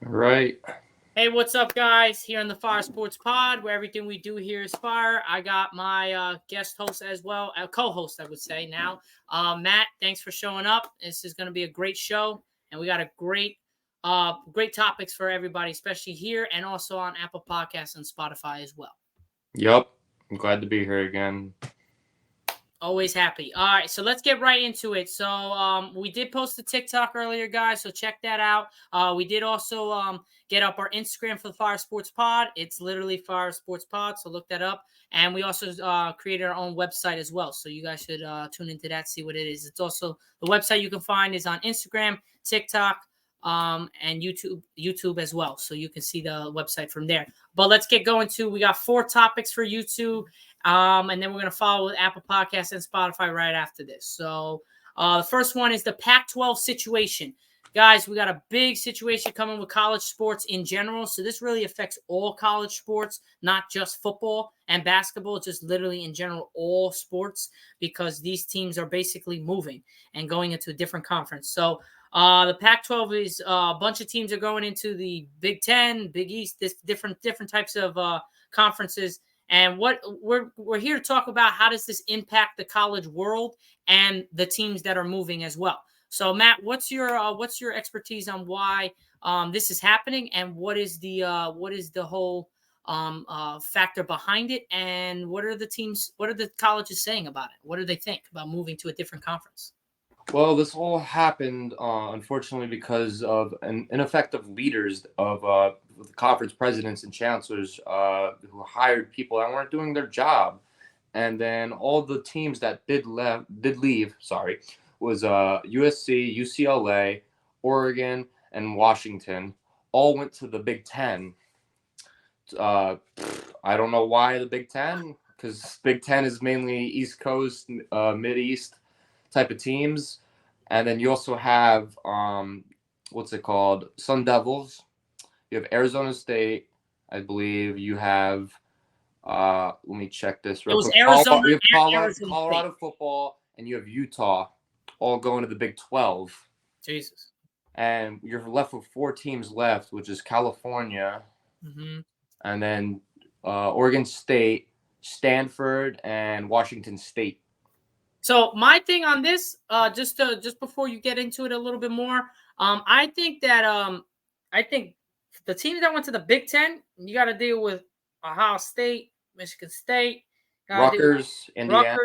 Right. Hey, what's up, guys? Here on the Fire Sports Pod, where everything we do here is fire. I got my guest host as well, co-host, I would say now. Matt, thanks for showing up. This is going to be a great show, and we got a great topics for everybody, especially here and also on Apple Podcasts and Spotify as well. Yep. I'm glad to be here again. Always happy. All right, so let's get right into it. So we did post a TikTok earlier, guys, so check that out. We did also get up our Instagram for the Fire Sports Pod. It's literally Fire Sports Pod, so look that up. And we also created our own website as well, so you guys should tune into that, see what it is. It's also the website you can find is on Instagram, TikTok, and YouTube as well, so you can see the website from there. But let's get going to. We got 4 topics for YouTube. And then we're going to follow with Apple Podcasts and Spotify right after this. So the first one is the Pac-12 situation. Guys, we got a big situation coming with college sports in general. So this really affects all college sports, not just football and basketball, just literally in general, all sports, because these teams are basically moving and going into a different conference. So the Pac-12 is a bunch of teams are going into the Big Ten, Big East, different types of conferences. And what we're here to talk about, how does this impact the college world and the teams that are moving as well. So Matt, what's your expertise on why this is happening, and what is the whole factor behind it, and what are the colleges saying about it? What do they think about moving to a different conference? Well, this all happened, unfortunately, because of ineffective leaders of the conference presidents and chancellors who hired people that weren't doing their job. And then all the teams that did leave, was USC, UCLA, Oregon, and Washington. All went to the Big Ten. I don't know why the Big Ten, because Big Ten is mainly East Coast, Mid-East type of teams. And then you also have Sun Devils. You have Arizona State, I believe. You have let me check this real quick. Arizona, you have Arizona Colorado football, and you have Utah, all going to the Big 12. Jesus. And you're left with 4 teams left, which is California, and then Oregon State, Stanford, and Washington State. So my thing on this, just before you get into it a little bit more, I think the teams that went to the Big Ten, you got to deal with Ohio State, Michigan State, Rutgers, Indiana.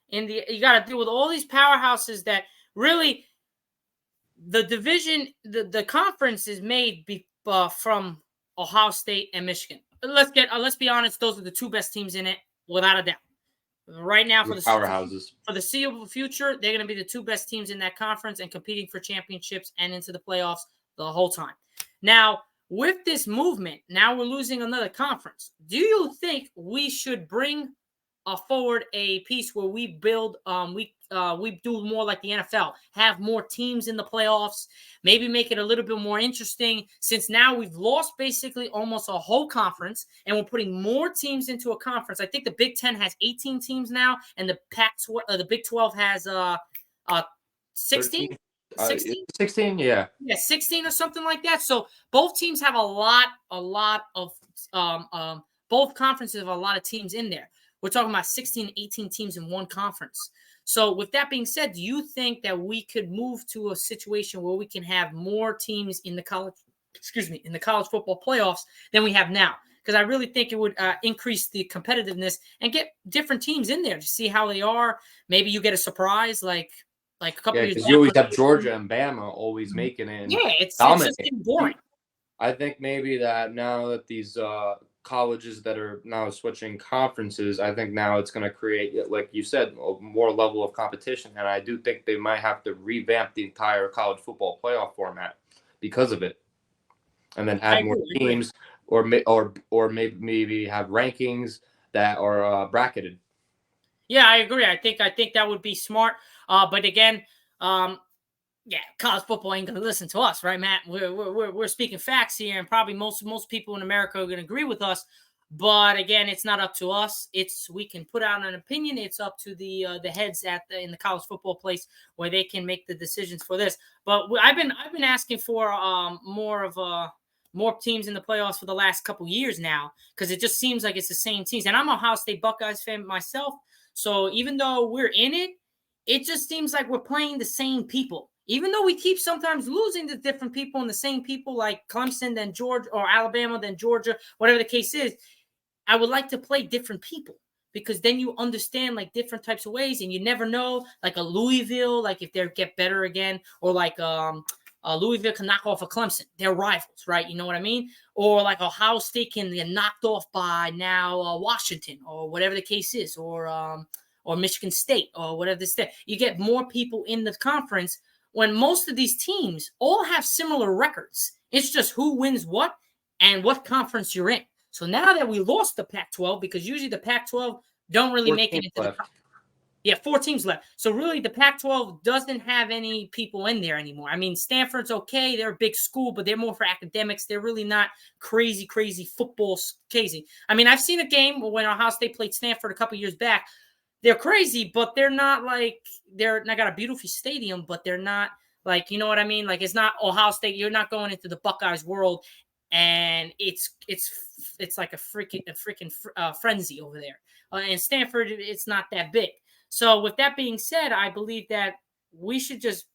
You got to deal with all these powerhouses that really the division, the conference is made from Ohio State and Michigan. Let's be honest, those are the 2 best teams in it, without a doubt. Right now, for the powerhouses, for the foreseeable future, they're going to be the 2 best teams in that conference and competing for championships and into the playoffs the whole time. Now, with this movement, now we're losing another conference. Do you think we should bring forward a piece where we build, we do more like the NFL, have more teams in the playoffs, maybe make it a little bit more interesting, since now we've lost basically almost a whole conference and we're putting more teams into a conference. I think the Big Ten has 18 teams now, and the the Big 12 has 16. 16, yeah, 16 or something like that. So both teams have a lot of both conferences have a lot of teams in there. We're talking about 16, 18 teams in one conference. So with that being said, do you think that we could move to a situation where we can have more teams in the college football playoffs than we have now? Because I really think it would increase the competitiveness and get different teams in there to see how they are. Maybe you get a surprise like a couple years. Because you always have Georgia and Bama always making it. It's just getting boring. I think maybe that now that these colleges that are now switching conferences, I think now it's going to create, like you said, a more level of competition. And I do think they might have to revamp the entire college football playoff format because of it, and then add more teams, or maybe have rankings that are bracketed. Yeah, I agree. I think that would be smart. But again, college football ain't gonna listen to us, right, Matt? We're speaking facts here, and probably most people in America are gonna agree with us. But again, it's not up to us. We can put out an opinion. It's up to the heads in the college football place where they can make the decisions for this. But I've been asking for more more teams in the playoffs for the last couple years now, because it just seems like it's the same teams. And I'm a Ohio State Buckeyes fan myself, so even though we're in it, it just seems like we're playing the same people. Even though we keep sometimes losing to different people and the same people, like Clemson, then Georgia, or Alabama, then Georgia, whatever the case is, I would like to play different people, because then you understand like different types of ways, and you never know, like a Louisville, like if they get better again, or like Louisville can knock off a Clemson. They're rivals, right? You know what I mean? Or like Ohio State can get knocked off by now Washington, or whatever the case is, or Michigan State, or whatever the state. You get more people in the conference when most of these teams all have similar records. It's just who wins what and what conference you're in. So now that we lost the Pac-12, because usually the Pac-12 don't really make it into the 4 teams left. So really the Pac-12 doesn't have any people in there anymore. I mean, Stanford's okay. They're a big school, but they're more for academics. They're really not crazy football crazy. I mean, I've seen a game when Ohio State played Stanford a couple years back. They're crazy, but they're not like, they're not got a beautiful stadium, but they're not like, you know what I mean? Like, it's not Ohio State. You're not going into the Buckeyes world, and it's like a freaking frenzy over there. And Stanford, it's not that big. So with that being said, I believe that we should just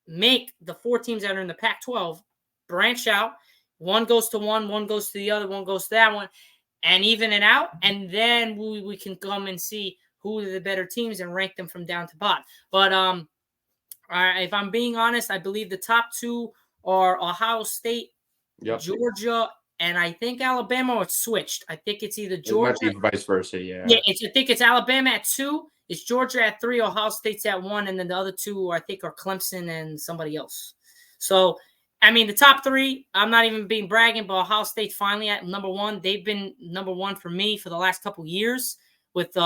make the 4 teams that are in the Pac-12 branch out. One goes to one goes to the other, one goes to that one, and even it out. And then we can come and see who are the better teams and rank them from down to bottom. But if I'm being honest, I believe the top 2 are Ohio State, Georgia, and I think Alabama, or it's switched. I think it's either Georgia. It might be vice versa, yeah. Yeah, I think it's Alabama at 2, it's Georgia at 3, Ohio State's at 1, and then the other 2 I think are Clemson and somebody else. So, I mean, the top 3, I'm not even being bragging, but Ohio State's finally at number 1. They've been number 1 for me for the last couple years with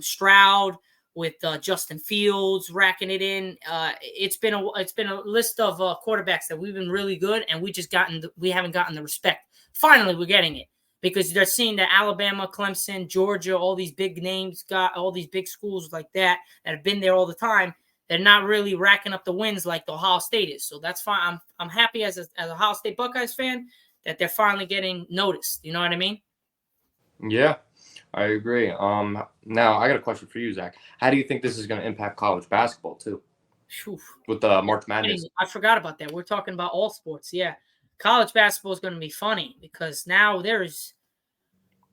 Stroud, with Justin Fields racking it in. It's been a list of quarterbacks that we've been really good, and we haven't gotten the respect. Finally, we're getting it, because they're seeing that Alabama, Clemson, Georgia, all these big names, got all these big schools like that have been there all the time. They're not really racking up the wins like the Ohio State is. So that's fine. I'm happy as a Ohio State Buckeyes fan that they're finally getting noticed. You know what I mean? Yeah, I agree. Now I got a question for you, Zach. How do you think this is going to impact college basketball too? With the March Madness? I forgot about that. We're talking about all sports. Yeah. College basketball is going to be funny, because now there is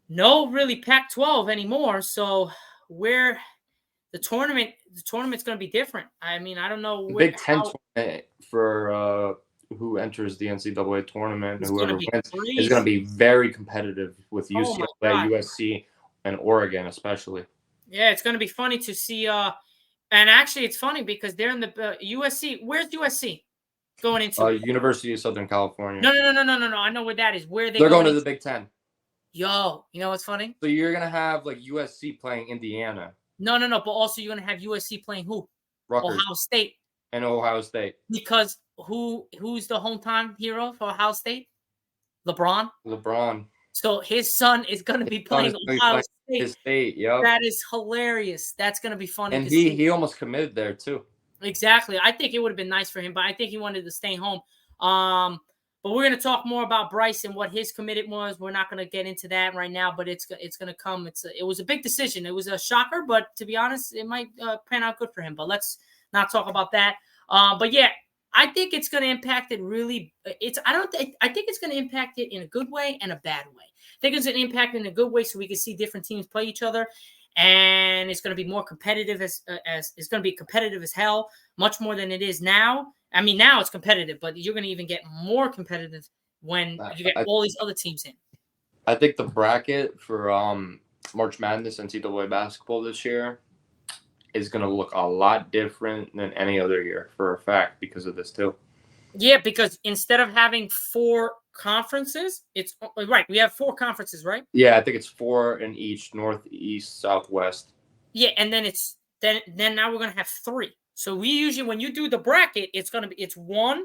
no really Pac-12 anymore. So the tournament's going to be different. I mean, I don't know. Big Ten tournament for who enters the NCAA tournament, whoever wins, is going to be very competitive with UCLA, USC, and Oregon especially. Yeah, it's going to be funny to see. And actually, it's funny because they're in the USC. Where's USC going into? University of Southern California. No. I know where that is. Where they're going to the Big Ten. Yo, you know what's funny? So you're going to have like USC playing Indiana. No. But also you're going to have USC playing who? Rutgers. Ohio State. And Ohio State. Because who's the hometown hero for Ohio State? LeBron. So his son is going to be playing Ohio State. His state, yep. That is hilarious. That's going to be funny. And he almost committed there too. Exactly. I think it would have been nice for him, but I think he wanted to stay home. But we're going to talk more about Bryce and what his commitment was. We're not going to get into that right now, but it's going to come. It was a big decision. It was a shocker, but to be honest, it might pan out good for him. But let's not talk about that. But yeah, I think it's going to impact it really. I think it's going to impact it in a good way and a bad way. I think it's going to impact it in a good way so we can see different teams play each other, and it's going to be more competitive as it's going to be competitive as hell, much more than it is now. I mean, now it's competitive, but you're going to even get more competitive when you get all these other teams in. I think the bracket for March Madness NCAA basketball this year is going to look a lot different than any other year for a fact because of this too. Yeah, because instead of having 4 conferences, it's right. We have 4 conferences, right? Yeah, I think it's 4 in each: North, East, Southwest. Yeah, and then then now we're going to have 3. So we usually, when you do the bracket, it's 1,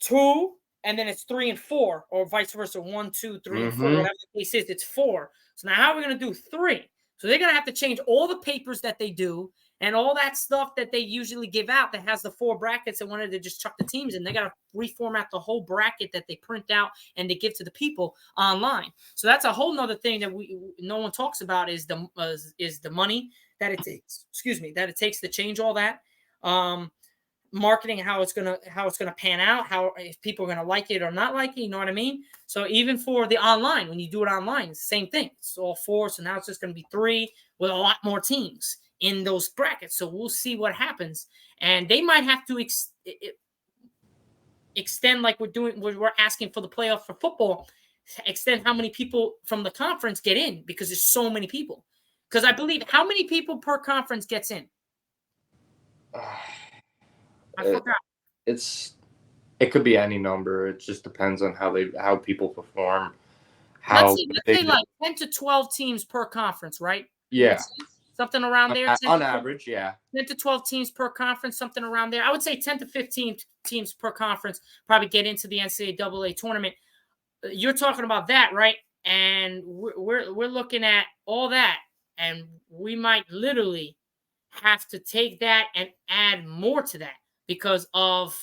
2, and then it's 3 and 4, or vice versa, 1, 2, 3, and 4. Whatever the case is, it's 4. So now how are we going to do 3? So they're going to have to change all the papers that they do, and all that stuff that they usually give out that has the 4 brackets and wanted to just chuck the teams in. They got to reformat the whole bracket that they print out and they give to the people online. So that's a whole nother thing that no one talks about is the money that it takes. Excuse me, that it takes to change all that. Marketing, how it's gonna pan out, how if people are gonna like it or not like it, you know what I mean? So even for the online, when you do it online, it's the same thing. It's all 4, so now it's just gonna be 3 with a lot more teams in those brackets. So we'll see what happens, and they might have to extend like we're asking for the playoff for football. Extend how many people from the conference get in because there's so many people. Because I believe how many people per conference gets in. I forgot. It could be any number. It just depends on how people perform. Let's say like 10 to 12 teams per conference, right? Yeah. Something around there. On average, yeah. 10 to 12 teams per conference, something around there. I would say 10 to 15 teams per conference probably get into the NCAA tournament. You're talking about that, right? And we're looking at all that, and we might literally have to take that and add more to that because of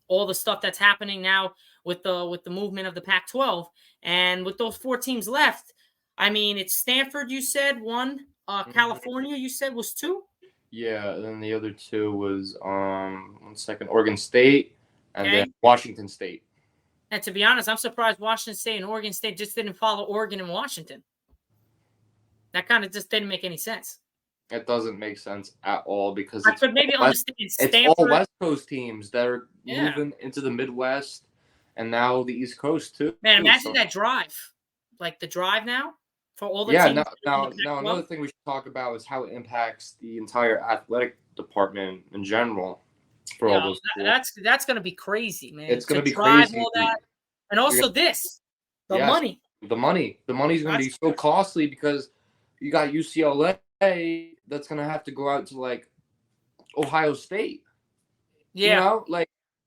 all the stuff that's happening now with the movement of the Pac-12 and with those 4 teams left. I mean, it's Stanford, you said 1, California, you said was 2. Yeah, and then the other 2 was 1 second, Oregon State and then Washington State. And to be honest, I'm surprised Washington State and Oregon State just didn't follow Oregon and Washington. That kind of just didn't make any sense. It doesn't make sense at all because I could maybe understand Stanford. It's all West Coast teams that are moving into the Midwest and now the East Coast too. Man, imagine that drive. Like the drive now for all the teams. Now another thing we should talk about is how it impacts the entire athletic department in general for all those schools. That's going to be crazy, man. It's going to be crazy. All that. And also the money. The money's going to be so costly because you got UCLA that's gonna have to go out to like Ohio State. Yeah, you know,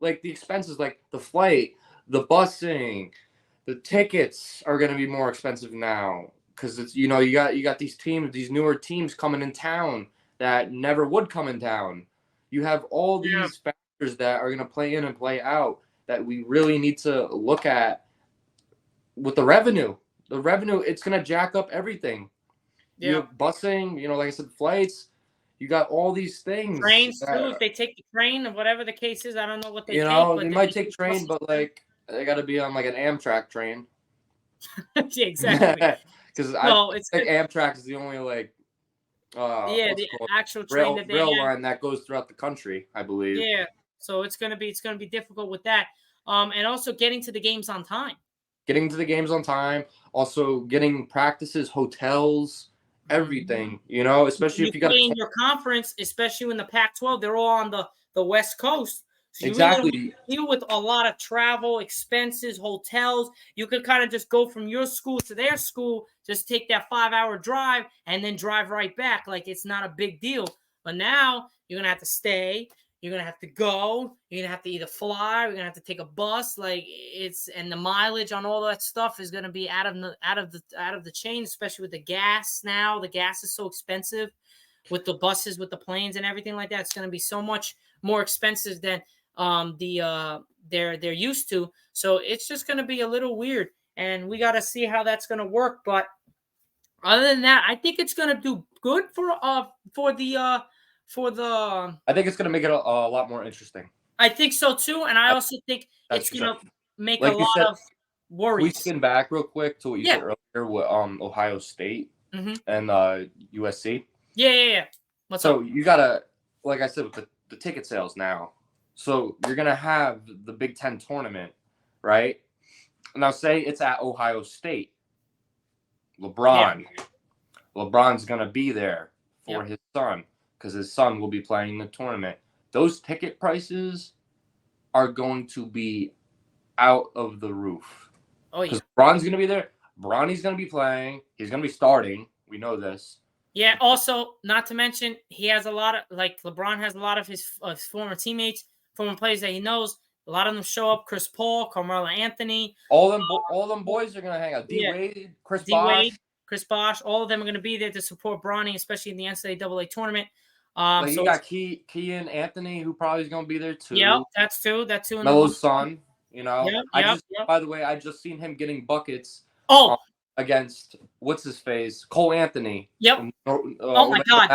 like the expenses, like the flight, the busing, the tickets are gonna be more expensive now because it's you got these teams, these newer teams coming in town that never would come in town. You have all these factors that are gonna play in and play out that we really need to look at with the revenue. The revenue, it's gonna jack up everything. Yeah, you know, busing, like I said, flights. You got all these things. Trains too. If they take the train or whatever the case is, I don't know what they take. But they might take train, but like they got to be on like an Amtrak train. Yeah, exactly. Because I think Amtrak is the only like the actual train that they rail line that goes throughout the country, I believe. Yeah, so it's gonna be difficult with that. And also getting to the games on time. Getting to the games on time. Also getting practices, hotels. Everything, especially if you got in your conference, especially in the Pac-12, they're all on the West Coast. So you exactly really deal with a lot of travel expenses, hotels. You could kind of just go from your school to their school, just take that 5-hour drive, and then drive right back. Like it's not a big deal. But now you're gonna have to stay. You're gonna have to go. You're gonna have to either fly. You're gonna have to take a bus. And the mileage on all that stuff is gonna be out of the chain, especially with the gas now. The gas is so expensive with the buses, with the planes, and everything like that. It's gonna be so much more expensive than they're used to. So it's just gonna be a little weird, and we gotta see how that's gonna work. But other than that, I think it's gonna do good for the. I think it's going to make it a lot more interesting. I think so too, and I also think it's going to make a lot of worries. We spin back real quick to what you said earlier with Ohio State and USC. Yeah. So you got to, like I said, with the ticket sales now. So you're going to have the Big Ten tournament, right? Now say it's at Ohio State. LeBron's going to be there for his son. Because his son will be playing in the tournament. Those ticket prices are going to be out of the roof. Oh, yeah. Because Bron's going to be there. Bronny's going to be playing. He's going to be starting. We know this. Yeah, also, not to mention, he has a lot of, LeBron has a lot of his former teammates, former players that he knows. A lot of them show up. Chris Paul, Carmelo Anthony. All them boys are going to hang out. D-Wade, Chris Bosh. Chris Bosh, all of them are going to be there to support Bronny, especially in the NCAA tournament. Like you So got Kean Anthony, who probably is gonna be there yep, too. that's two. That's two in the one. Melo's son, Yep, I yep, just, yep. by the way, I just seen him getting buckets Oh, against what's his face, Cole Anthony. yep. Oh my Orlando God,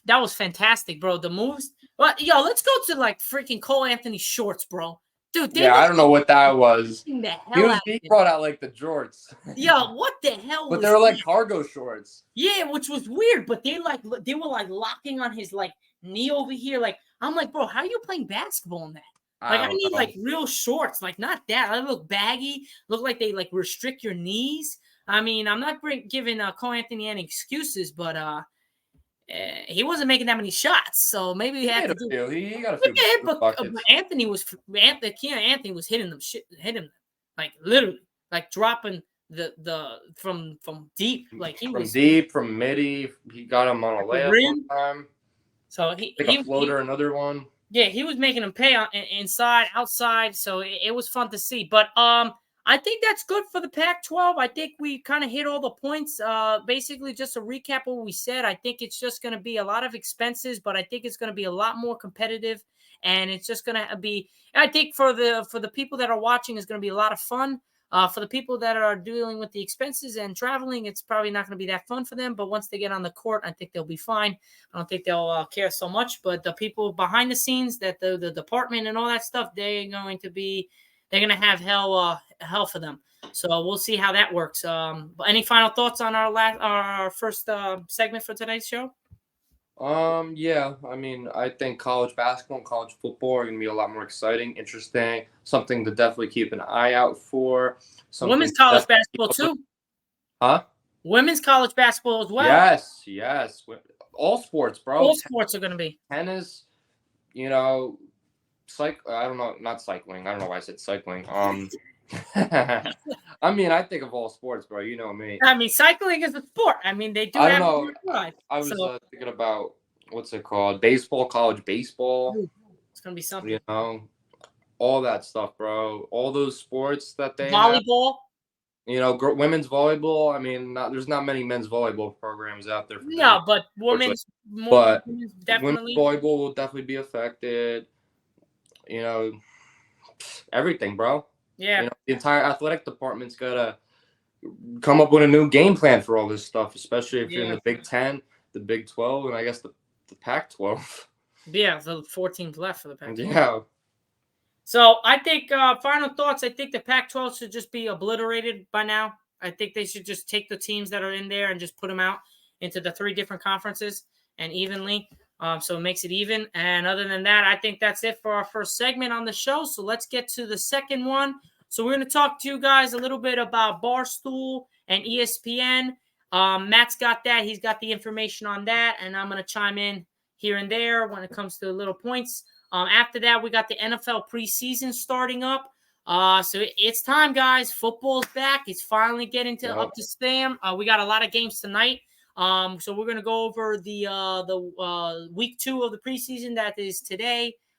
that was fantastic, bro. The moves. But yo, let's go to like freaking Cole Anthony shorts, bro. Dude, they Yeah, look I don't know what that was. the hell out of He him. brought out like the jorts, Yo, what the hell but they was were that? like cargo shorts. Yeah, which was weird, but they were like locking on his like knee over here. Like I'm like, bro, how are you playing basketball in that? Like I I don't need know. like real shorts, like not that. I look baggy, look like they like restrict your knees. I mean, I'm not giving Cole Anthony any excuses, but he wasn't making that many shots, so maybe he He had made to a do. few. He got a Look few at him, but buckets. Anthony was hitting them, hitting them, like literally, like dropping the from deep, like he From was deep, from midi, he got him on a at the layup one rim. time. So Like a floater, another one. yeah, he was making them pay on inside, outside. So it was fun to see. But I think that's good for the Pac-12. I think we kind of hit all the points. Basically, just to recap what we said, I think it's just going to be a lot of expenses, but I think it's going to be a lot more competitive, and it's just going to be. I think for the people that are watching, it's going to be a lot of fun. For the people that are dealing with the expenses and traveling, it's probably not going to be that fun for them. But once they get on the court, I think they'll be fine. I don't think they'll care so much. But the people behind the scenes, that the department and all that stuff, they're going to have hell for them. So we'll see how that works. But any final thoughts on our first segment for today's show? Yeah, I mean, I think college basketball and college football are going to be a lot more exciting, interesting, something to definitely keep an eye out for. Something Women's college to basketball too. Huh? Women's college basketball as well. Yes, yes. All sports, bro. All sports are going to be. Tennis, you know, I don't know, not cycling. I don't know why I said cycling. I mean, I think of all sports, bro. You know me. I mean, cycling is a sport. I mean, they do I don't have know. drive. I was So thinking about what's it called? Baseball, college baseball. it's going to be something. You know, all that stuff, bro. All those sports that they have. Volleyball. You know, women's volleyball. I mean, there's not many men's volleyball programs out there. No, but women's definitely. Women's volleyball will definitely be affected. You know, everything, bro. Yeah. You know, the entire athletic department's gotta come up with a new game plan for all this stuff, especially if you're in the Big 10, the Big 12, and I guess the Pac-12. Yeah, the 4 teams left for the Pac-12. Yeah. So I think final thoughts. I think the Pac-12 should just be obliterated by now. I think they should just take the teams that are in there and just put them out into the 3 different conferences and evenly. So it makes it even. And other than that, I think that's it for our first segment on the show. So let's get to the second one. So we're going to talk to you guys a little bit about Barstool and ESPN. Matt's got that. He's got the information on that. And I'm going to chime in here and there when it comes to little points. After that, we got the NFL preseason starting up. So it's time, guys. Football's back. It's finally getting up to spam. We got a lot of games tonight. So we're gonna go over the week 2 of the preseason. That is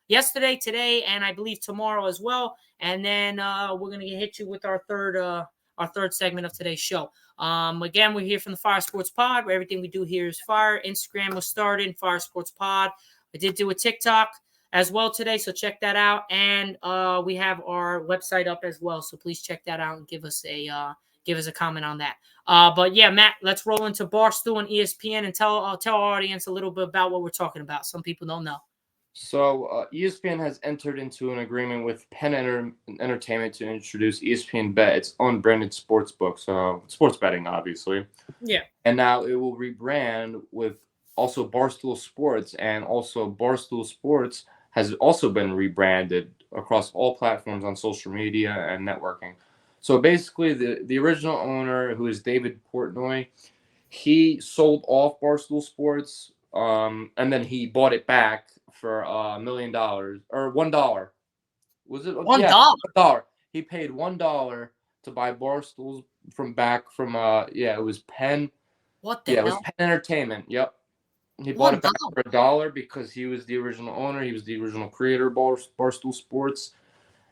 yesterday, today, and I believe tomorrow as well. And then we're gonna hit you with our third segment of today's show. Again, we're here from the Fire Sports Pod, where everything we do here is fire. Instagram was started, Fire Sports Pod. I did do a TikTok as well today, so check that out. And we have our website up as well, so please check that out and give us a comment on that. But yeah, Matt, let's roll into Barstool and ESPN and tell our audience a little bit about what we're talking about. Some people don't know. So ESPN has entered into an agreement with Penn Entertainment to introduce ESPN Bet, its own branded sports book. So sports betting, obviously. Yeah. And now it will rebrand with also Barstool Sports, and also Barstool Sports has also been rebranded across all platforms on social media and networking. So basically, the original owner, who is David Portnoy, he sold off Barstool Sports, and then he bought it back for $1 million or $1. Was it $1? Yeah, $1. He paid $1 to buy Barstool it was Penn. What the hell? It was Penn Entertainment. Yep. He bought it back for $1 because he was the original owner. He was the original creator of Barstool Sports.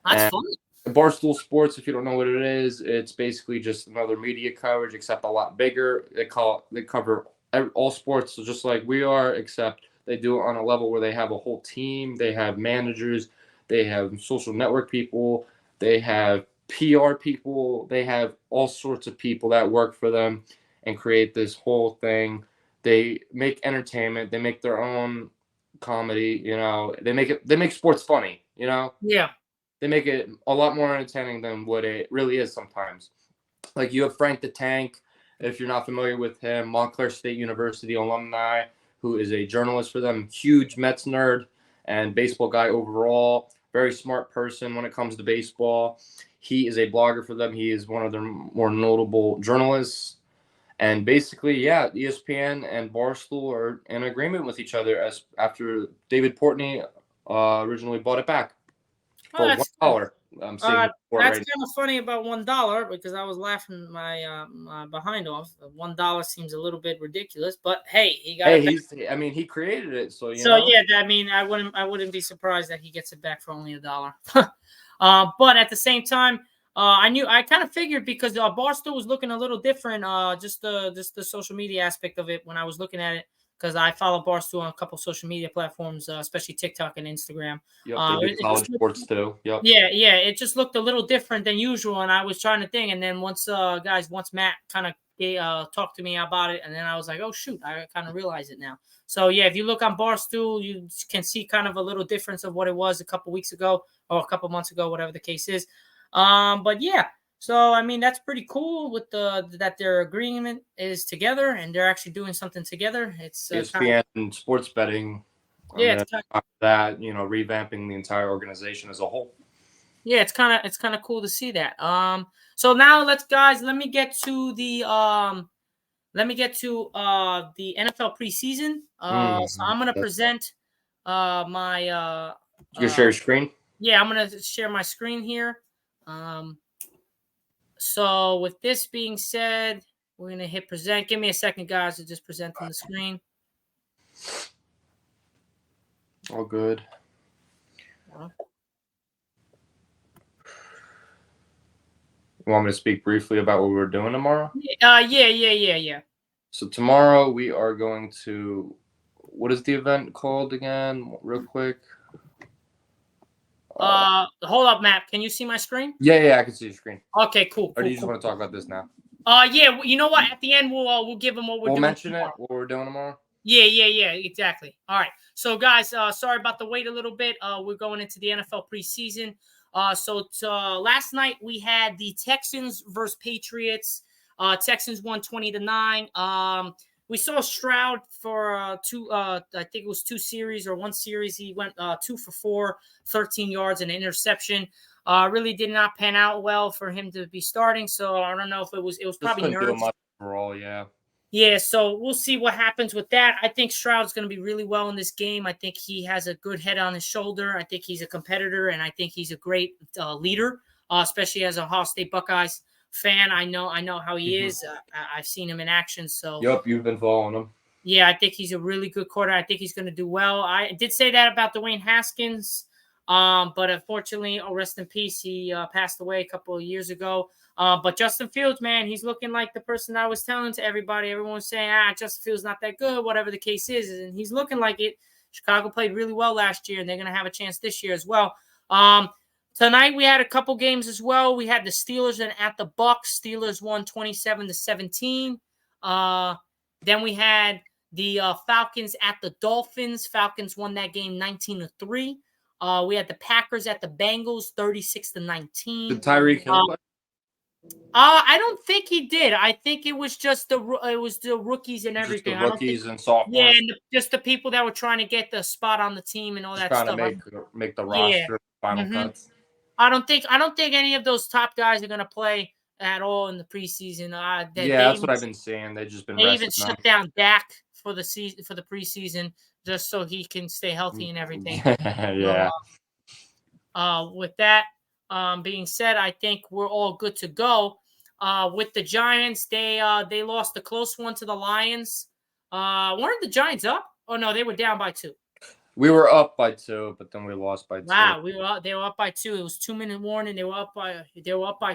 That's funny. Barstool Sports, if you don't know what it is, it's basically just another media coverage, except a lot bigger. They cover all sports, so just like we are, except They do it on a level where they have a whole team. They have managers. They have social network people. They have PR people. They have all sorts of people that work for them and create this whole thing. They make entertainment. They make their own comedy. They make sports funny. Yeah. They make it a lot more entertaining than what it really is sometimes. Like you have Frank the Tank, if you're not familiar with him, Montclair State University alumni, who is a journalist for them, huge Mets nerd and baseball guy overall, very smart person when it comes to baseball. He is a blogger for them. He is one of their more notable journalists. And basically, yeah, ESPN and Barstool are in agreement with each other as after David Portnoy originally bought it back Oh, for that's $1. I'm seeing the report that's right kind of funny about $1 because I was laughing my behind off. $1 seems a little bit ridiculous, but hey, he got it back. he created it, so So yeah, I mean, I wouldn't be surprised that he gets it back for only $1. But at the same time, I kind of figured because Barstool was looking a little different. Just the social media aspect of it when I was looking at it because I follow Barstool on a couple social media platforms, especially TikTok and Instagram. Yep, they do college sports too. Yep. Yeah, it just looked a little different than usual, and I was trying to think. And then once Matt kind of talked to me about it, and then I was like, oh shoot, I kind of realize it now. So yeah, if you look on Barstool, you can see kind of a little difference of what it was a couple weeks ago or a couple months ago, whatever the case is. But yeah, so I mean that's pretty cool with that their agreement is together and they're actually doing something together. It's ESPN and sports betting. Yeah, it's that revamping the entire organization as a whole. Yeah, it's kind of cool to see that. So now let me get to the NFL preseason. So I'm gonna present my You share your screen? Yeah, I'm gonna share my screen here. So with this being said, we're gonna hit present. Give me a second, guys, to just present on the screen. All good. You want me to speak briefly about what we're doing tomorrow? Yeah. So tomorrow we are going to, what is the event called again? Real quick. Hold up, Matt. Can you see my screen? Yeah, I can see your screen. Okay, cool. Or do you just want to talk about this now? Yeah. You know what? At the end, we'll give them what we're doing. We'll mention it. What we're doing tomorrow. Yeah. Exactly. All right. So, guys, sorry about the wait a little bit. We're going into the NFL preseason. So last night we had the Texans versus Patriots. Texans won 20-9. We saw Stroud for I think it was 2 series or 1 series. He went 2 for 4, 13 yards and an interception. Really did not pan out well for him to be starting. So I don't know if it was probably nerves. Do much overall, yeah. Yeah, so we'll see what happens with that. I think Stroud's going to be really well in this game. I think he has a good head on his shoulder. I think he's a competitor, and I think he's a great leader, especially as a Ohio State Buckeyes fan. I know how he is. I've seen him in action. So yep, you've been following him. Yeah, I think he's a really good quarterback. I think he's going to do well. I did say that about Dwayne Haskins, but unfortunately, rest in peace, he passed away a couple of years ago. But Justin Fields, man, he's looking like the person I was telling to everybody. Everyone was saying, Justin Fields not that good, whatever the case is. And he's looking like it. Chicago played really well last year, and they're going to have a chance this year as well. Tonight we had a couple games as well. We had the Steelers and at the Bucs. Steelers won 27-17. Then we had the Falcons at the Dolphins. Falcons won that game 19-3. We had the Packers at the Bengals 36-19. Did Tyreek Hill play? I don't think he did. I think it was just the rookies and everything. Just the rookies and sophomores. Yeah, and just the people that were trying to get the spot on the team and all that stuff. Trying to make the roster final cuts. I don't think any of those top guys are going to play at all in the preseason. That's what I've been saying. They've just been. They even shut down Dak for the season for the preseason just so he can stay healthy and everything. Yeah. With that being said, I think we're all good to go. With the Giants, they lost a close one to the Lions. Weren't the Giants up? Oh no, they were down by 2. We were up by 2, but then we lost by 2. Wow, they were up by 2. It was 2-minute warning. They were up by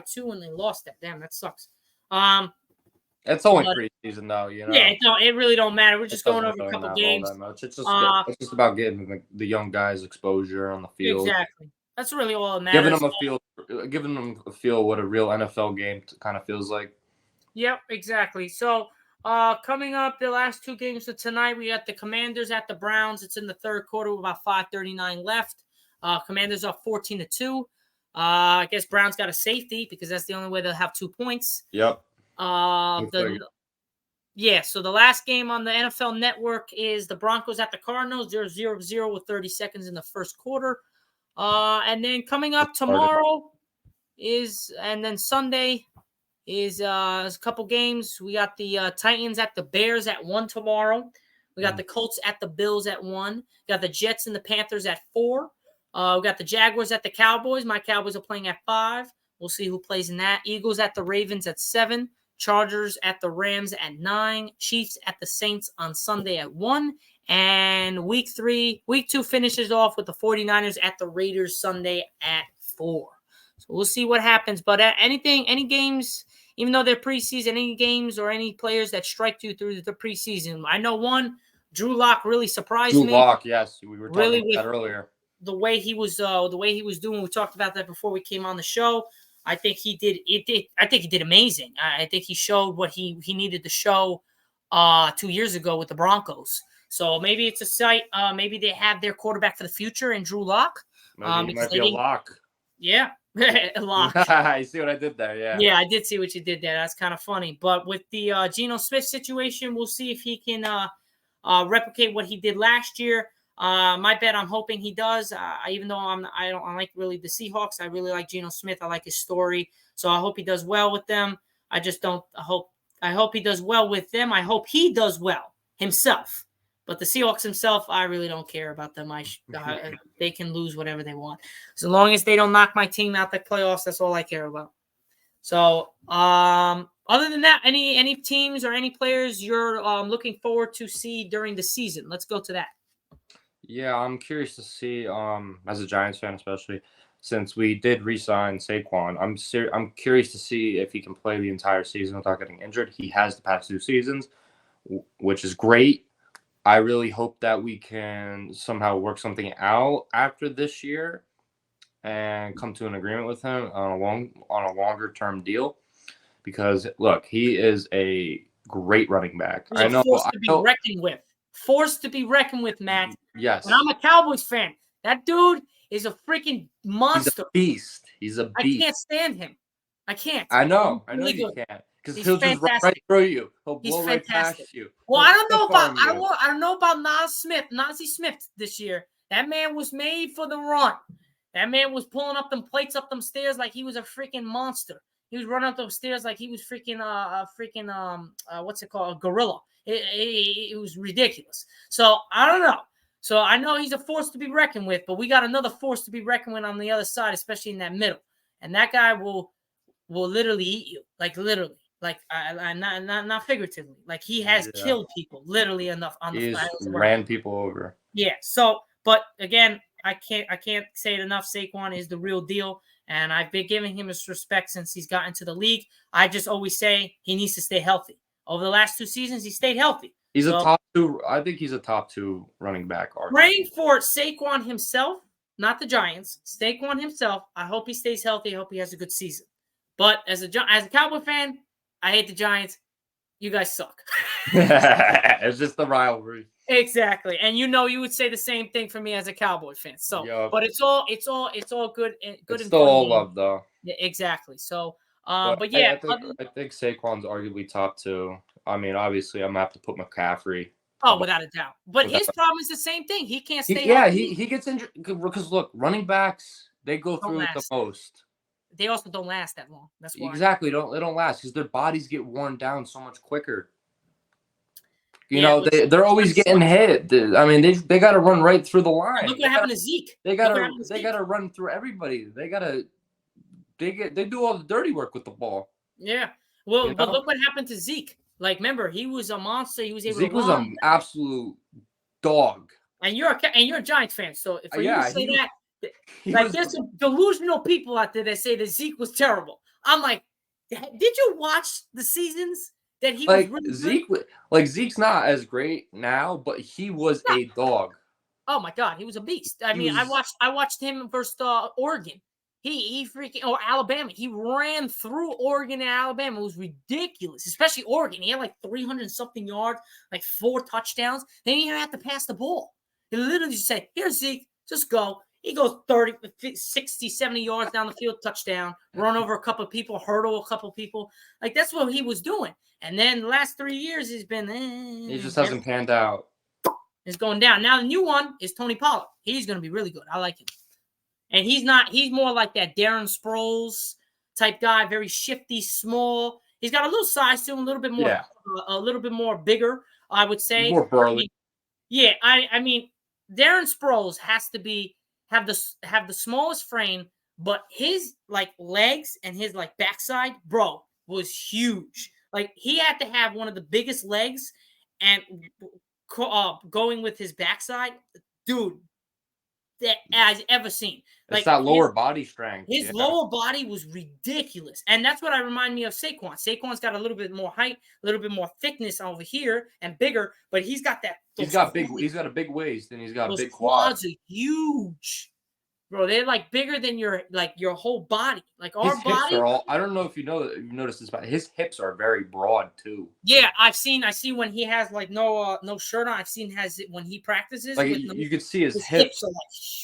2 and they lost that. Damn, that sucks. It's only But preseason, though. You yeah, know, it really don't matter. We're it just going doesn't over a really couple matter all games. that much. Uh, It's just about getting the young guys exposure on the field, exactly. That's really all that giving matters. them a feel, what a real NFL game kind of feels like. Yep, exactly. So, coming up, the last two games of tonight, we got the Commanders at the Browns. It's in the third quarter with about 5:39 left. Commanders are 14-2. I guess Browns got a safety because that's the only way they'll have 2 points. Yep. So the last game on the NFL Network is the Broncos at the Cardinals. They're 0-0 with 30 seconds in the first quarter. And then coming up tomorrow and then Sunday is a couple games. We got the Titans at the Bears at 1 tomorrow. We got the Colts at the Bills at 1. We got the Jets and the Panthers at 4. We got the Jaguars at the Cowboys. My Cowboys are playing at 5. We'll see who plays in that. Eagles at the Ravens at 7. Chargers at the Rams at 9. Chiefs at the Saints on Sunday at 1. And week 2 finishes off with the 49ers at the Raiders Sunday at 4. So we'll see what happens. But any games, even though they're preseason, any games or any players that strike you through the preseason? I know one, Drew Lock really surprised me. Drew Lock, yes. We were talking about that earlier. The way he was doing. We talked about that before we came on the show. I think he did amazing. I think he showed what he needed to show 2 years ago with the Broncos. So maybe it's a sight. Maybe they have their quarterback for the future in Drew Lock. Maybe it might be a lock. Yeah, a lock. I see what I did there. Yeah. Yeah, I did see what you did there. That's kind of funny. But with the Geno Smith situation, we'll see if he can replicate what he did last year. My bet, I'm hoping he does. Even though I don't like really the Seahawks, I really like Geno Smith. I like his story, so I hope he does well with them. I just don't. I hope he does well with them. I hope he does well himself. But the Seahawks himself, I really don't care about them. They can lose whatever they want, so long as they don't knock my team out the playoffs. That's all I care about. So, other than that, any teams or any players you're looking forward to see during the season? Let's go to that. Yeah, I'm curious to see, as a Giants fan especially, since we did re-sign Saquon, I'm curious to see if he can play the entire season without getting injured. He has the past 2 seasons, which is great. I really hope that we can somehow work something out after this year and come to an agreement with him on a longer term deal. Because look, he is a great running back. He's a force to be reckoned with. Forced to be reckoned with, Matt. Yes. And I'm a Cowboys fan. That dude is a freaking monster. He's a beast. I can't stand him. I can't. I know you can't. Because he'll just run right through you. He'll blow right past you. Well, I don't know about Nazi Smith this year. That man was made for the run. That man was pulling up them plates up them stairs like he was a freaking monster. He was running up those stairs like he was freaking what's it called? A gorilla. It was ridiculous. So I don't know. So I know he's a force to be reckoned with, but we got another force to be reckoned with on the other side, especially in that middle. And that guy will literally eat you, like literally, like not figuratively. Like he has killed people literally enough on the field. Ran people over. Yeah. So, but again, I can't say it enough. Saquon is the real deal. And I've been giving him his respect since he's gotten to the league. I just always say he needs to stay healthy. Over the last 2 seasons, he stayed healthy. He's a top 2. I think he's a top 2 running back. Praying for Saquon himself, not the Giants. Saquon himself. I hope he stays healthy. I hope he has a good season. But as a Cowboy fan, I hate the Giants. You guys suck. It's just the rivalry. Exactly. And you would say the same thing for me as a Cowboy fan. So, yep. But it's all good. Good. It's still all love, though. Yeah, exactly. So, but yeah, I think Saquon's arguably top 2. I mean, obviously, I'm gonna have to put McCaffrey. Oh, without a doubt. But his problem is the same thing. He can't stay. Healthy. He gets injured because look, running backs they go through it the most. They also don't last that long. That's why. Exactly. They don't last because their bodies get worn down so much quicker. You know, they're always getting hit. I mean, they got to run right through the line. Look what happened to Zeke. They got to run through everybody. They do all the dirty work with the ball. Yeah. Well, but look what happened to Zeke. Like, remember, he was a monster. He was able Zeke to was an absolute dog. And you're a Giants fan, so for you to say that, like, there's some delusional people out there that say that Zeke was terrible. I'm like, did you watch the seasons? that he was Like really good. Zeke's not as great now, but he was No. a dog. Oh my God, he was a beast. I He mean, was I watched him versus Oregon. He freaking Alabama. He ran through Oregon and Alabama. It was ridiculous, especially Oregon. He had like 300 something yards, like 4 touchdowns. They didn't even have to pass the ball. He literally just said, "Here's Zeke, just go." He goes 30, 60, 70 yards down the field, touchdown, run over a couple of people, hurdle a couple of people. Like, that's what he was doing. And then the last 3 years, he's been, he just hasn't panned out. Is going down. Now, the new one is Tony Pollard. He's going to be really good. I like him. And he's more like that Darren Sproles type guy, very shifty, small. He's got a little size to him, a little bit more bigger, I would say. More burly. I mean, Darren Sproles has to have the smallest frame, but his like legs and his like backside, bro, was huge. Like, he had to have one of the biggest legs, and going with his backside, dude, that I've ever seen. It's that lower body strength. His lower body was ridiculous. And that's what I remind me of Saquon. Saquon's got a little bit more height, a little bit more thickness over here and bigger, but he's got that. He's got a big waist, and he's got those big quads. Are huge. Bro, they're like bigger than your whole body. Like, our body. I don't know if you've noticed this, but his hips are very broad too. Yeah, I see when he has like no shirt on. I've seen has it when he practices. Like, you could see his hips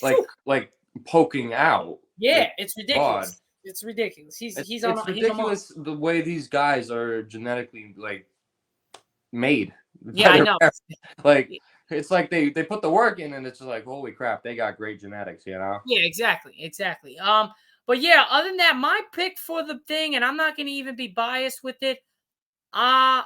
are like poking out. Yeah, like, it's ridiculous. God. It's ridiculous. It's ridiculous the way these guys are genetically like made. Yeah, I know. Like, it's like they put the work in, and it's just like, holy crap, they got great genetics, you know? Yeah, exactly. But yeah, other than that, my pick for the thing, and I'm not going to even be biased with it. I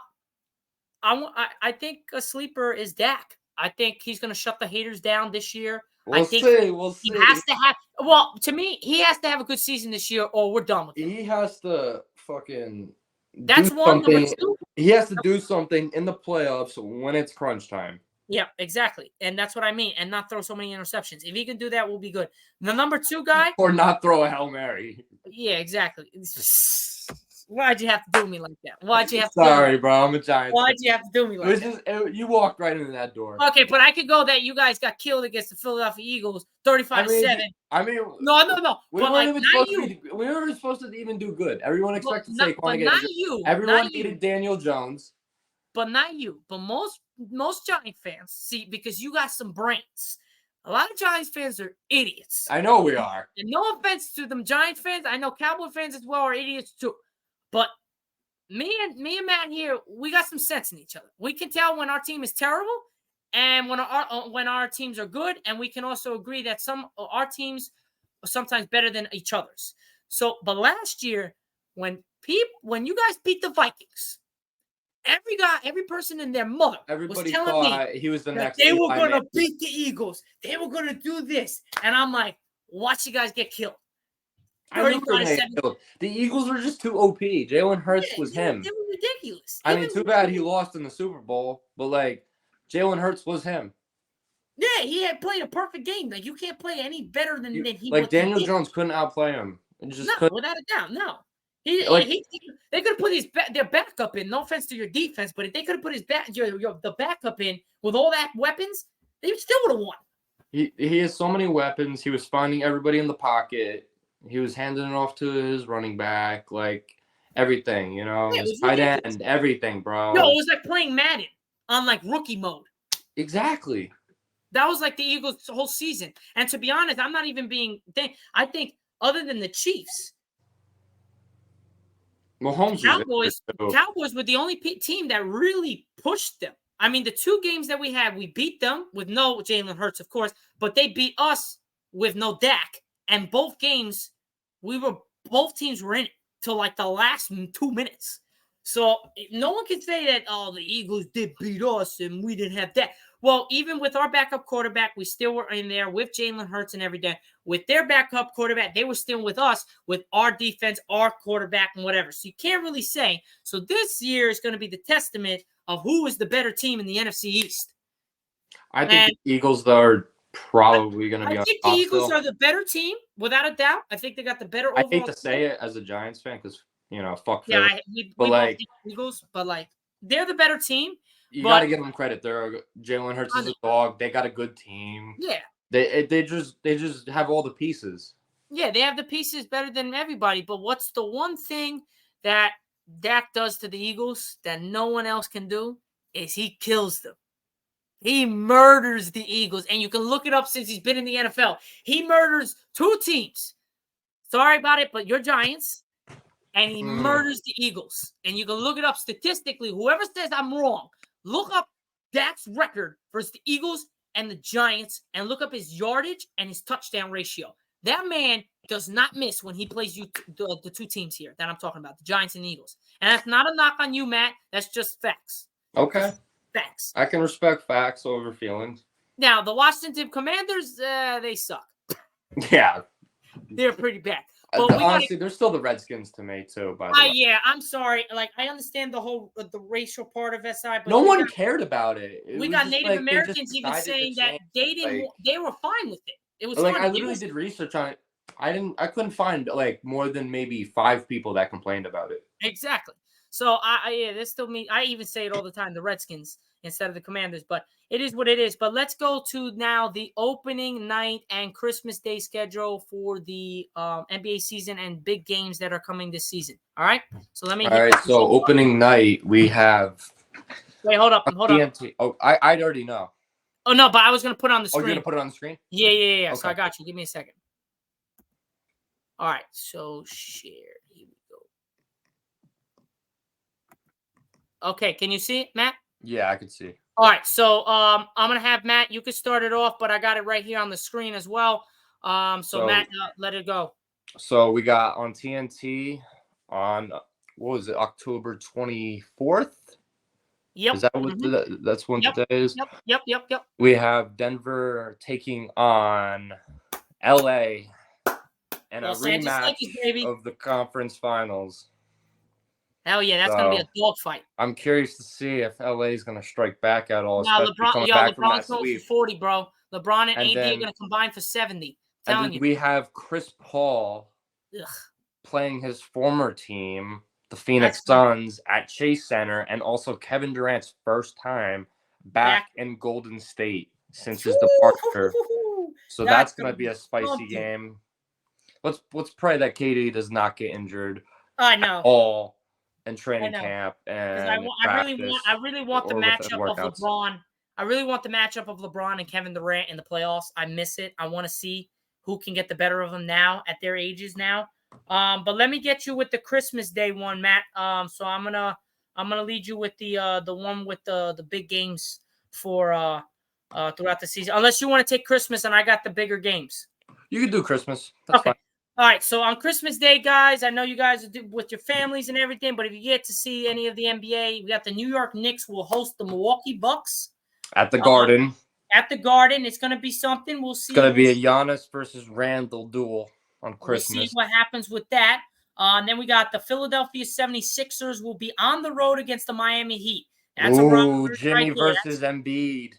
think a sleeper is Dak. I think he's going to shut the haters down this year. We'll see. He has to have. Well, to me, he has to have a good season this year, or we're done with him. He has to fucking. That's one. Number two, he has to do something in the playoffs when it's crunch time. Yeah, exactly. And that's what I mean. And not throw so many interceptions. If he can do that, we'll be good. The number 2 guy. Or not throw a Hail Mary. Yeah, exactly. Why'd you have to do me like that? Why'd you have to Sorry, bro. I'm a Giants. Why'd you have to do me like that? You walked right into that door. Okay, but I could go that you guys got killed against the Philadelphia Eagles 35-7. I mean, no. We weren't supposed to even do good. Everyone expected Saquon to get not you. Everyone needed Daniel Jones. But not you. But most Giant fans, see, because you got some brains. A lot of Giants fans are idiots. I know we are. And no offense to them Giant fans. I know Cowboy fans as well are idiots too. But me and Matt here, we got some sense in each other. We can tell when our team is terrible and when our teams are good, and we can also agree that our teams are sometimes better than each other's. So, but last year, when you guys beat the Vikings, every person and their mother was telling me he was the next. They were going to beat the Eagles. They were going to do this, and I'm like, watch you guys get killed. The Eagles were just too OP. Jalen Hurts was him. They were ridiculous. I mean, too bad he lost in the Super Bowl, but like, Jalen Hurts was him. Yeah, he had played a perfect game. Like, you can't play any better than he. Like, Daniel Jones couldn't outplay him. Without a doubt, no. They could have put their backup in. No offense to your defense, but if they could have put the backup in with all that weapons, they still would have won. He has so many weapons. He was finding everybody in the pocket. He was handing it off to his running back, like everything, you know, his tight end, everything, bro. No, it was like playing Madden on like rookie mode. Exactly. That was like the Eagles' whole season. And to be honest, I'm not even being. I think other than the Chiefs, Mahomes Cowboys were the only team that really pushed them. I mean, the 2 games that we had, we beat them with no Jalen Hurts, of course, but they beat us with no Dak. And both games, both teams were in it till like the last 2 minutes. So no one can say that, the Eagles did beat us and we didn't have that. Well, even with our backup quarterback, we still were in there with Jalen Hurts and everything. With their backup quarterback, they were still with us with our defense, our quarterback, and whatever. So you can't really say. So this year is going to be the testament of who is the better team in the NFC East. I think the Eagles, though, are probably going to be. I think the Eagles are the better team, without a doubt. I think they got the better. I hate to say it as a Giants fan because fuck. Yeah, we like Eagles, but like they're the better team. You But got to give them credit. Jalen Hurts is a dog. They got a good team. yeah, They just have all the pieces. yeah, they have the pieces better than everybody. But what's the one thing that Dak does to the Eagles that no one else can do is he kills them. He murders the Eagles, and you can look it up since he's been in the NFL. He murders 2 teams. Sorry about it, but your Giants, and he murders the Eagles. And you can look it up statistically. Whoever says I'm wrong, look up Dak's record versus the Eagles and the Giants, and look up his yardage and his touchdown ratio. That man does not miss when he plays the 2 teams here that I'm talking about, the Giants and the Eagles. And that's not a knock on you, Matt. That's just facts. Okay. Facts. I can respect facts over feelings. Now, the Washington Commanders, they suck. Yeah. They're pretty bad. But honestly, they're still the Redskins to me, too, by the way. Yeah, I'm sorry. Like, I understand the whole the racial part of SI, but no one cared about it. We got Native Americans even saying that they didn't. They were fine with it. It was like fun. I literally did research on it. I couldn't find like more than maybe 5 people that complained about it. Exactly. So that's still me. I even say it all the time, the Redskins instead of the Commanders, but it is what it is. But let's go to now the opening night and Christmas Day schedule for the NBA season and big games that are coming this season. All right. So let me. All right. So opening night we have. Wait, hold up. Oh, I already know. Oh no, but I was gonna put it on the screen. Oh, you're gonna put it on the screen? Yeah. Okay. So I got you. Give me a second. All right. So share. Here we go. Okay. Can you see it, Matt? Yeah, I can see. All right. So I'm gonna have Matt. You can start it off, but I got it right here on the screen as well. So Matt, let it go. So we got on TNT on what was it, October 24th? Yep. Is that what that's when today is? Yep. We have Denver taking on LA and a rematch of the conference finals. Hell yeah, that's gonna be a dogfight. I'm curious to see if LA is gonna strike back at all. No, LeBron's going for 40, bro. LeBron and AD are gonna combine for 70. And then we have Chris Paul playing his former team, the Phoenix Suns, at Chase Center, and also Kevin Durant's first time back in Golden State since his departure. So that's going to be a spicy game. Let's pray that KD does not get injured. I know. All in training camp and I really want the matchup of LeBron. I really want the matchup of LeBron and Kevin Durant in the playoffs. I miss it. I want to see who can get the better of them now at their ages now. But let me get you with the Christmas Day one, Matt. So I'm gonna lead you with the one with the big games for throughout the season. Unless you want to take Christmas and I got the bigger games. You can do Christmas. That's fine. All right. So on Christmas Day, guys, I know you guys are with your families and everything, but if you get to see any of the NBA, we got the New York Knicks will host the Milwaukee Bucks at the Garden. At the Garden, it's going to be something. We'll see. It's going to be a Giannis versus Randall duel on Christmas. We'll see what happens with that. And then we got the Philadelphia 76ers will be on the road against the Miami Heat. That's a Jimmy versus Embiid.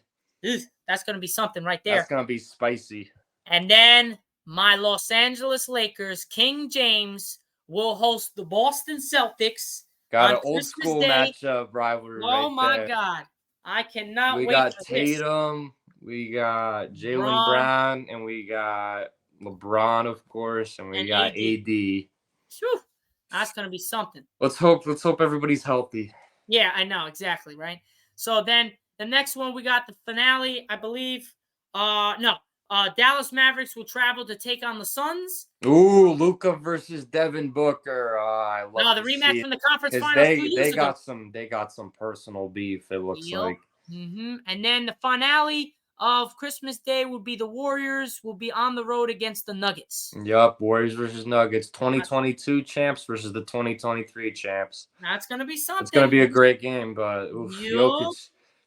That's going to be something right there. That's going to be spicy. And then my Los Angeles Lakers, King James, will host the Boston Celtics. Got an old school matchup rivalry. Oh, my God. I cannot wait. We got Tatum, we got Jaylen Brown, and we got LeBron, of course, and we got AD. Whew, that's gonna be something. Let's hope everybody's healthy. Yeah, I know exactly, right? So then the next one we got the finale, I believe. Dallas Mavericks will travel to take on the Suns. Ooh, Luka versus Devin Booker. I love the rematch from the conference finals 2 years ago. They got some personal beef, it looks like. And then the finale of Christmas Day will be the Warriors will be on the road against the Nuggets. Yup, Warriors versus Nuggets. 2022 champs versus the 2023 champs. That's going to be something. It's going to be a great game, but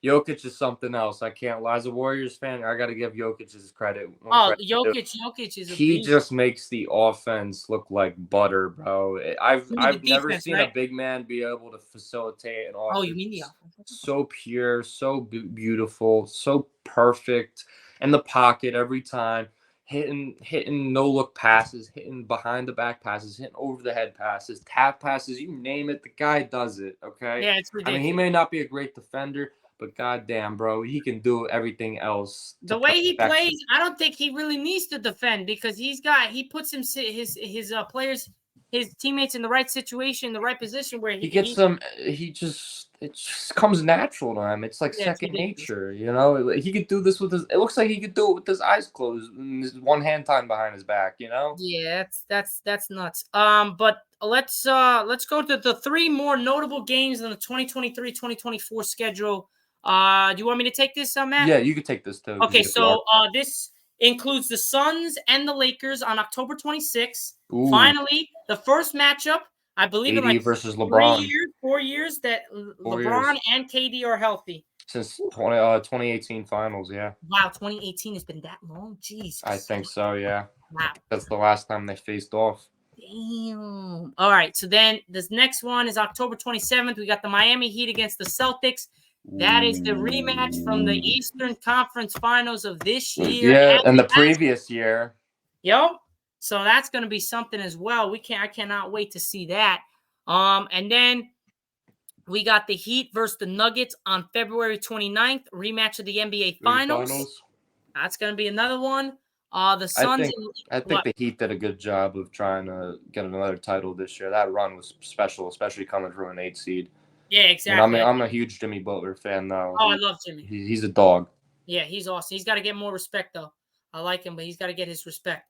Jokic is something else. I can't lie. As a Warriors fan, I got to give Jokic his credit. Jokic is he just makes the offense look like butter, bro. I've never seen a big man be able to facilitate an offense. Oh, you mean the offense? So pure, so beautiful, so perfect in the pocket every time. hitting no look passes, hitting behind the back passes, hitting over the head passes, tap passes, you name it, the guy does it. Okay. Yeah, it's I mean, he ridiculous. may not be a great defender, but goddamn, bro, he can do everything else to The way he perfection. plays, I don't think he really needs to defend because he puts his players, his teammates in the right situation, the right position where He gets he them. It just comes natural to him. It's like yeah, it's second ridiculous. nature, you know. He could do this with his. It looks like he could do it with his eyes closed and his one hand tied behind his back, you know. Yeah, that's nuts. But let's go to the three more notable games in the 2023-2024 schedule. Do you want me to take this, Matt? Yeah, you could take this too because Okay, you got the so arc. this includes the Suns and the Lakers on October 26th. Ooh, Finally, the first matchup, I believe in AD like versus 3 LeBron. years, 4 years that 4 years LeBron and KD are healthy. since 2018 finals. Yeah, Wow, 2018 has been that long. I Jesus. think so. Yeah, I Wow. think that's the last time they faced off. Damn. All right. So then this next one is October 27th. We got the Miami Heat against the Celtics. That is the rematch from the Ooh. Eastern Conference Finals of this year. Yeah, And and the previous year. yo, so that's going to be something as well. I cannot wait to see that. And then we got the Heat versus the Nuggets on February 29th, rematch of the NBA Finals. That's going to be another one. The I Suns think and I think what? the Heat did a good job of trying to get another title this year. That run was special, especially coming from an 8 seed. Yeah, And exactly. I'm a huge Jimmy Butler fan though. Oh, I love Jimmy. He's a dog. Yeah, he's awesome. He's got to get more respect, though. I like him, but he's got to get his respect.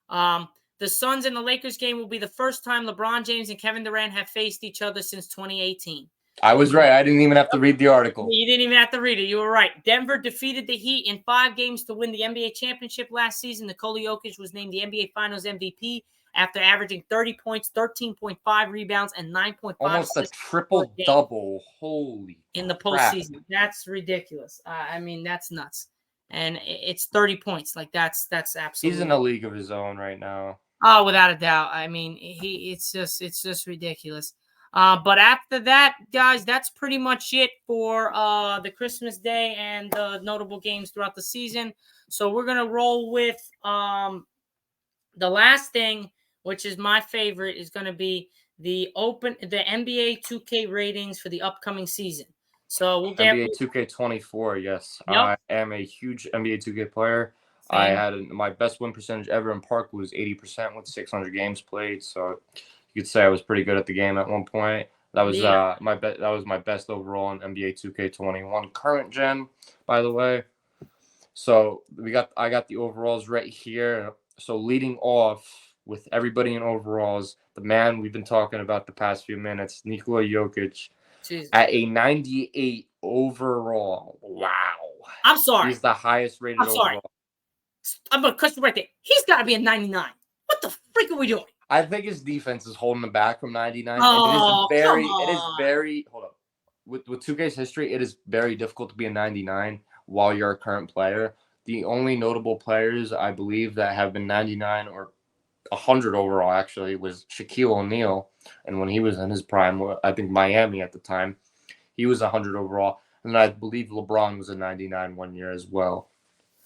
The Suns and the Lakers game will be the first time LeBron James and Kevin Durant have faced each other since 2018. I was right. I didn't even have to read the article. You didn't even have to read it. You were right. Denver defeated the Heat in 5 games to win the NBA championship last season. Nikola Jokic was named the NBA Finals MVP after averaging 30 points, 13.5 rebounds, and 9.5 Almost a assists per triple game double. Holy in the crap. postseason. That's ridiculous. I mean, that's nuts. And it's 30 points. Like that's absolutely. He's in a league of his own right now. Oh, without a doubt. I mean, it's just ridiculous. But after that, guys, that's pretty much it for the Christmas Day and the notable games throughout the season. So we're gonna roll with the last thing, which is my favorite, is gonna be the NBA 2K ratings for the upcoming season. So we'll get NBA 2K24, yes. yep. I am a huge NBA 2K player. Same. My best win percentage ever in Park was 80% with 600 games played. So you could say I was pretty good at the game at one point. That was Yeah. that was my best overall in NBA 2K21 current gen, by the way. So I got the overalls right here. So leading off with everybody in overalls, the man we've been talking about the past few minutes, Nikola Jokic, Jesus. at a 98 overall. Wow. I'm sorry. He's the highest rated I'm sorry. overall. I'm gonna cut you right there. He's got to be a 99. What the freak are we doing? I think his defense is holding him back from 99. Oh, come on. It is very hold up. With 2K's history, it is very difficult to be a 99 while you're a current player. The only notable players I believe that have been 99 or 100 overall actually was Shaquille O'Neal, and when he was in his prime, I think Miami at the time, he was 100 overall, and I believe LeBron was a 99 one year as well.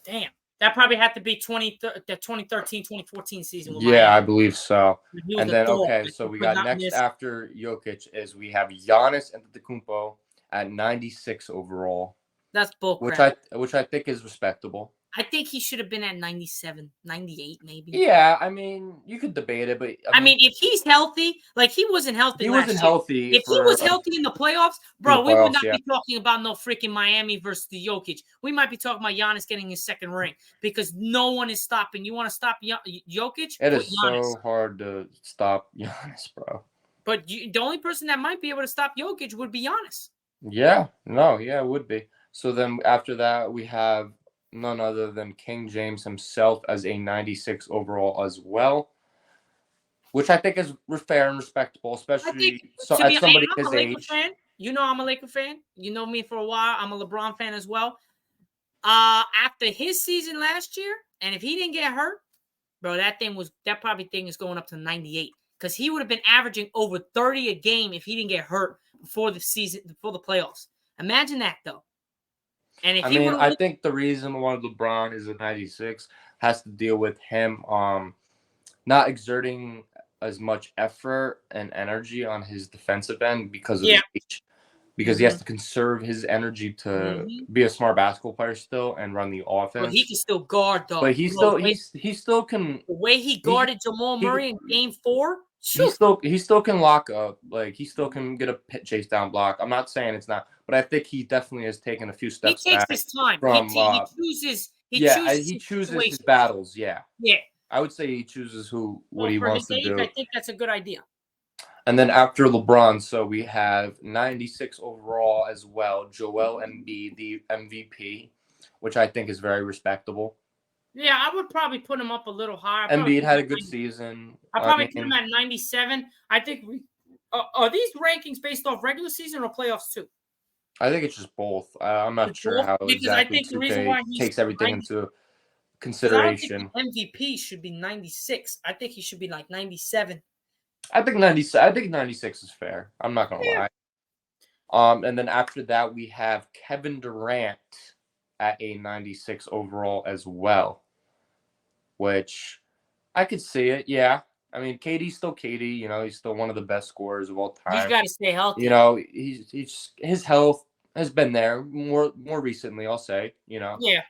Damn. That probably had to be the 2013, 2014 season. With Yeah, Miami. I believe so. And then, dog. okay, so we got next after Jokic is we have Giannis Antetokounmpo at 96 overall. That's bullcrap. Which I think is respectable. I think he should have been at 97, 98 maybe. Yeah, I mean, you could debate it, but I mean, if he's healthy, like he wasn't healthy. He wasn't healthy. If he was healthy in the playoffs, bro, we would not be talking about no freaking Miami versus the Jokic. We might be talking about Giannis getting his second ring because no one is stopping. You want to stop Jokic? It is so hard to stop Giannis, bro. But the only person that might be able to stop Jokic would be Giannis. Yeah, it would be. So then after that, we have none other than King James himself as a 96 overall as well, which I think is fair and respectable, especially at somebody his age. Fan. You know I'm a Laker fan. You know me for a while. I'm a LeBron fan as well. After his season last year, and if he didn't get hurt, bro, that thing is going up to 98 because he would have been averaging over 30 a game if he didn't get hurt before the season, before the playoffs. Imagine that though. And if I think the reason why LeBron is a 96, has to deal with him not exerting as much effort and energy on his defensive end because of his age. Because he has to conserve his energy to be a smart basketball player still and run the offense. Well, he can still guard though. But he still can. The way he guarded Jamal Murray in Game 4, he still can lock up. Like he still can get a chase down block. I'm not saying it's not, but I think he definitely has taken a few steps. He takes his time. From, he chooses his battles. Yeah. Yeah. I would say he chooses what he wants to do. I think that's a good idea. And then after LeBron, so we have 96 overall as well. Joel Embiid, the MVP, which I think is very respectable. Yeah, I would probably put him up a little higher. Embiid had a good season. I'd probably put him at 97. I think are these rankings based off regular season or playoffs too? I think it's just both. I'm not sure how exactly 2K takes everything into consideration. I don't think MVP should be 96. I think he should be like 97. I think 96 is fair. I'm not gonna lie. And then after that we have Kevin Durant at a 96 overall as well, which I could see it. Yeah, I mean, KD's still KD. You know, he's still one of the best scorers of all time. He's got to stay healthy. You know, his health has been there more recently. I'll say. You know. Yeah.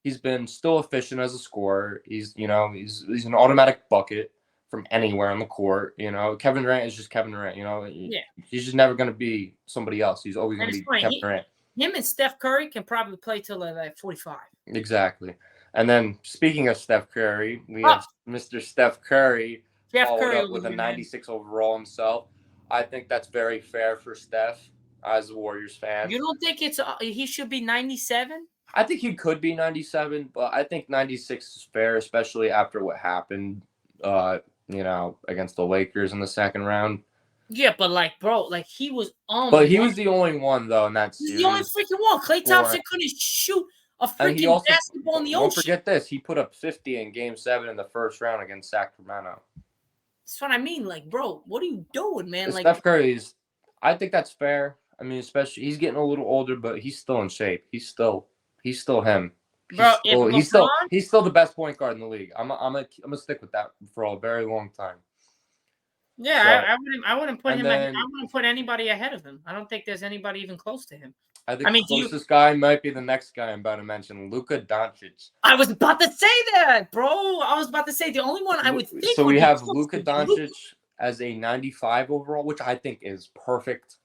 He's been still efficient as a scorer. He's he's an automatic bucket from anywhere on the court. You know, Kevin Durant is just Kevin Durant. You know, he's just never going to be somebody else. He's always going to be Kevin Durant. Him and Steph Curry can probably play till like 45. Exactly. And then speaking of Steph Curry, we have Mr. Steph Curry followed up with a 96 overall himself. I think that's very fair for Steph as a Warriors fan. You don't think he should be 97? I think he could be 97, but I think 96 is fair, especially after what happened, against the Lakers in the second round. Yeah, but bro, he was on. But he was the only one though in that series. He's the only freaking one. Klay Thompson couldn't shoot a freaking basketball in the ocean. Don't forget this: he put up 50 in Game 7 in the first round against Sacramento. That's what I mean. Bro, what are you doing, man? Steph Curry's. I think that's fair. I mean, especially he's getting a little older, but he's still in shape. He's still him. He's still the best point guard in the league. I'm gonna stick with that for a very long time. Yeah, I wouldn't put him. I wouldn't put anybody ahead of him. I don't think there's anybody even close to him. I think the closest guy might be the next guy I'm about to mention, Luka Doncic. I was about to say that, bro. I was about to say the only one I would think. So we have Luka Doncic as a 95 overall, which I think is perfect.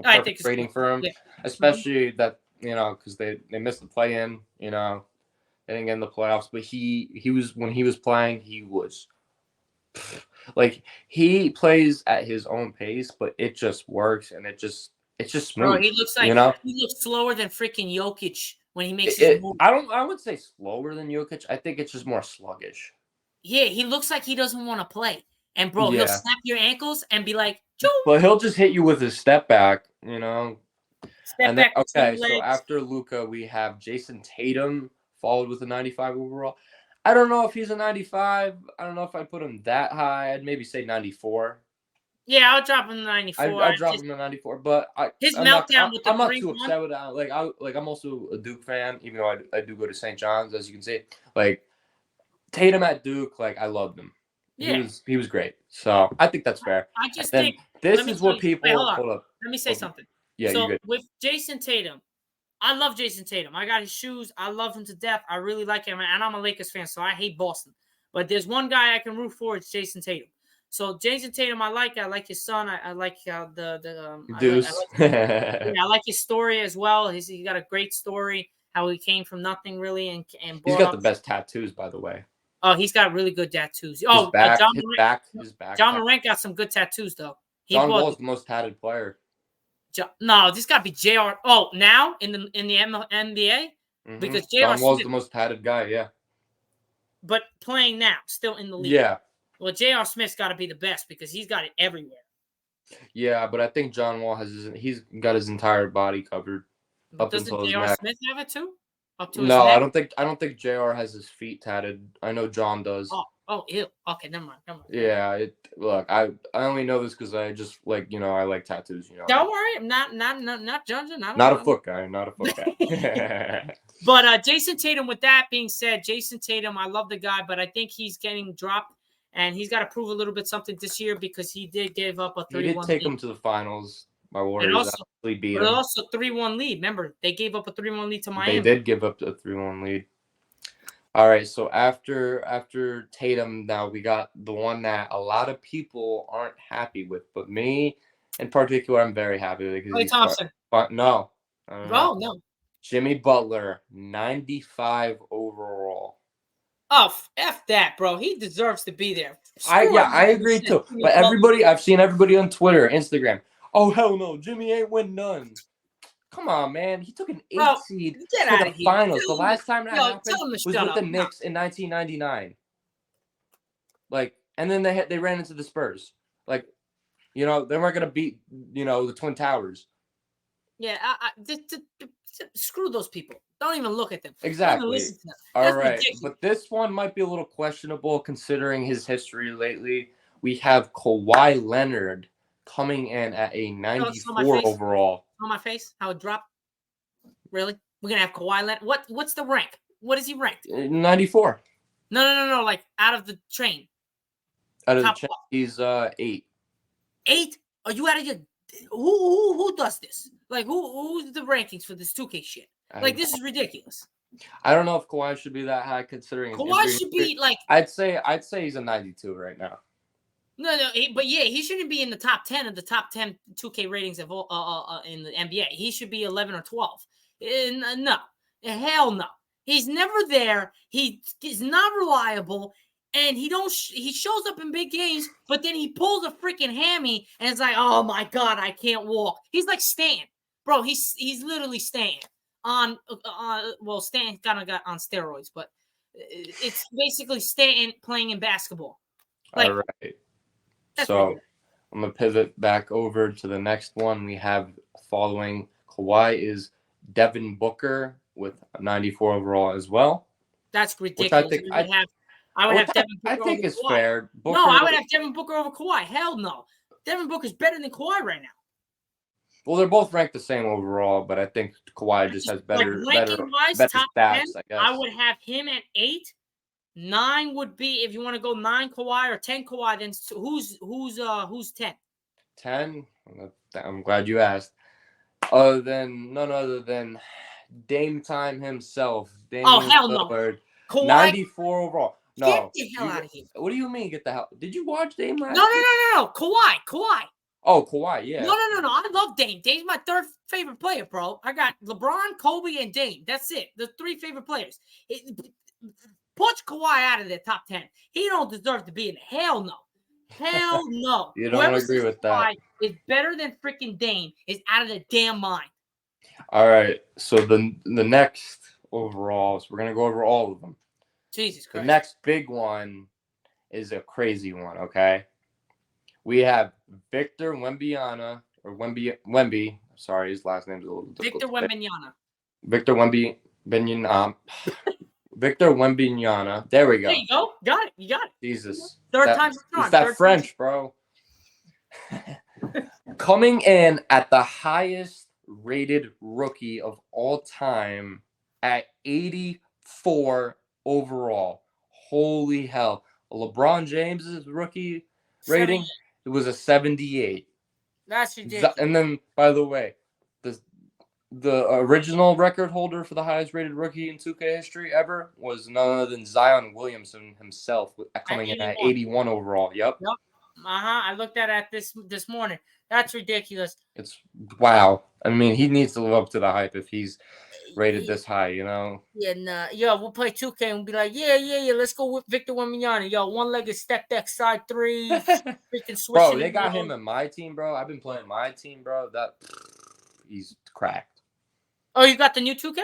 I think rating for him, especially that because they missed the play-in. They didn't get in the playoffs, but he was when he was playing, he was. He plays at his own pace, but it just works and it's just smooth. Bro, he looks like he looks slower than freaking Jokic when he makes his move. I would say slower than Jokic. I think it's just more sluggish. Yeah, he looks like he doesn't want to play. And bro, he'll snap your ankles and be like, Joe. But he'll just hit you with his step back, Step back. Okay, so after Luka, we have Jason Tatum followed with a 95 overall. I don't know if he's a 95. I don't know if I'd put him that high. I'd maybe say 94. Yeah, I'll drop him to 94. I'd drop him to 94, but I'm not too upset with that. I'm also a Duke fan, even though I do go to St. John's, as you can see. Tatum at Duke, I loved him. Yeah. He was great. So I think that's fair. I just think this is what people hold up. Let me say something. Yeah, so with Jason Tatum, I love Jason Tatum. I got his shoes. I love him to death. I really like him. And I'm a Lakers fan, so I hate Boston. But there's one guy I can root for. It's Jason Tatum. So Jason Tatum, I like his son. I like the Deuce. I like his story as well. He got a great story. How he came from nothing really and he's got the best tattoos, by the way. Oh, he's got really good tattoos. His back. John Morant got some good tattoos though. John Wall is the most tatted player. No, this got to be JR. Oh, now in the NBA mm-hmm. Because John Wall's the most tatted guy. Yeah. But playing now, still in the league. Yeah. Well, J.R. Smith's got to be the best because he's got it everywhere. Yeah, but I think John Wall he's got his entire body covered. Doesn't J.R. Smith have it too? Up to his neck? I don't think J.R. has his feet tatted. I know John does. Oh, ew. Okay, never mind. Yeah, look, I only know this because I just like I like tattoos. Don't worry, I'm not judging. Not a foot guy. Not a foot guy. But Jason Tatum. With that being said, Jason Tatum, I love the guy, but I think he's getting dropped, and he's got to prove a little bit something this year because he did give up a 3-1 He did take him to the finals. My Warriors actually beat him. But also 3-1 lead. Remember, they gave up a 3-1 lead to Miami. They did give up a 3-1 lead. All right, so after Tatum, now we got the one that a lot of people aren't happy with, but me in particular, I'm very happy with. Klay Thompson. No. No. Jimmy Butler, 95 overall. Oh, F that, bro. He deserves to be there. I agree too. But I've seen everybody on Twitter, Instagram. Oh, hell no, Jimmy ain't win none. Come on, man. He took an 8 seed to the finals. The last time that happened was with the Knicks in 1999. And then they ran into the Spurs. They weren't going to beat, the Twin Towers. Yeah, screw those people. Don't even look at them. Exactly. All right. Ridiculous. But this one might be a little questionable considering his history lately. We have Kawhi Leonard coming in at a 94 overall. On my face, how it dropped. Really? We're gonna have Kawhi Leonard. What's the rank? What is he ranked? 94. No. Like out of the train. Out of the chain, he's 8. 8? Are you out of your? Who does this? Like who's the rankings for this 2K shit? This is ridiculous. I don't know if Kawhi should be that high considering. Kawhi should be like. I'd say he's a 92 right now. No, but yeah, he shouldn't be in the top 10 of the top 10 2K ratings of all in the NBA. He should be 11 or 12. No, hell no. He's never there. He is not reliable, and he shows up in big games, but then he pulls a freaking hammy, and it's like, oh my god, I can't walk. He's like Stan, bro. He's literally Stan Stan kind of got on steroids, but it's basically Stan playing in basketball. All right. So I'm going to pivot back over to the next one we have following Kawhi is Devin Booker with 94 overall as well. That's ridiculous. Which I would have Devin Booker. I think it's fair. No, I would have Devin Booker over Kawhi. Hell no. Devin Booker's better than Kawhi right now. Well, they're both ranked the same overall, but I think Kawhi just has better stats, I guess. I would have him at 8. 9 would be if you want to go 9 Kawhi or 10 Kawhi. Then who's 10? 10. I'm glad you asked. None other than Dame Time himself. Hell no. Kawhi, 94 overall. No. Get the hell out of here. What do you mean? Get the hell? Did you watch Dame last? No. Kawhi. Oh, Kawhi. Yeah. No. I love Dame. Dame's my 3rd favorite player, bro. I got LeBron, Kobe, and Dame. That's it. The 3 favorite players. Push Kawhi out of the top 10. He don't deserve to be in. Hell no. Hell no. You don't agree with that. Is better than freaking Dame is out of the damn mind. All right. So the next overall, so we're going to go over all of them. Jesus Christ. The next big one is a crazy one, okay? We have Victor Wembanyama, or Wemby. Sorry, his last name's a little difficult. Victor Wembanyama. Victor Wembanyama. There we go. There you go. You got it. Jesus. Third time's the charm. It's that French, bro. Coming in at the highest rated rookie of all time at 84 overall. Holy hell. LeBron James's rookie rating, it was a 78. That's ridiculous. And then, by the way, the original record holder for the highest rated rookie in 2K history ever was none other than Zion Williamson himself, coming in at 81 overall. Yep. I looked at it this morning. That's ridiculous. It's wow. I mean, he needs to live up to the hype if he's rated this high, Yeah, nah. Yo, we'll play 2K and we'll be like, yeah. Let's go with Victor Wembanyama. Yo, one-legged step back side 3. Freaking switching. Bro, they got him in my team, bro. I've been playing my team, bro. He's cracked. Oh, you got the new 2K?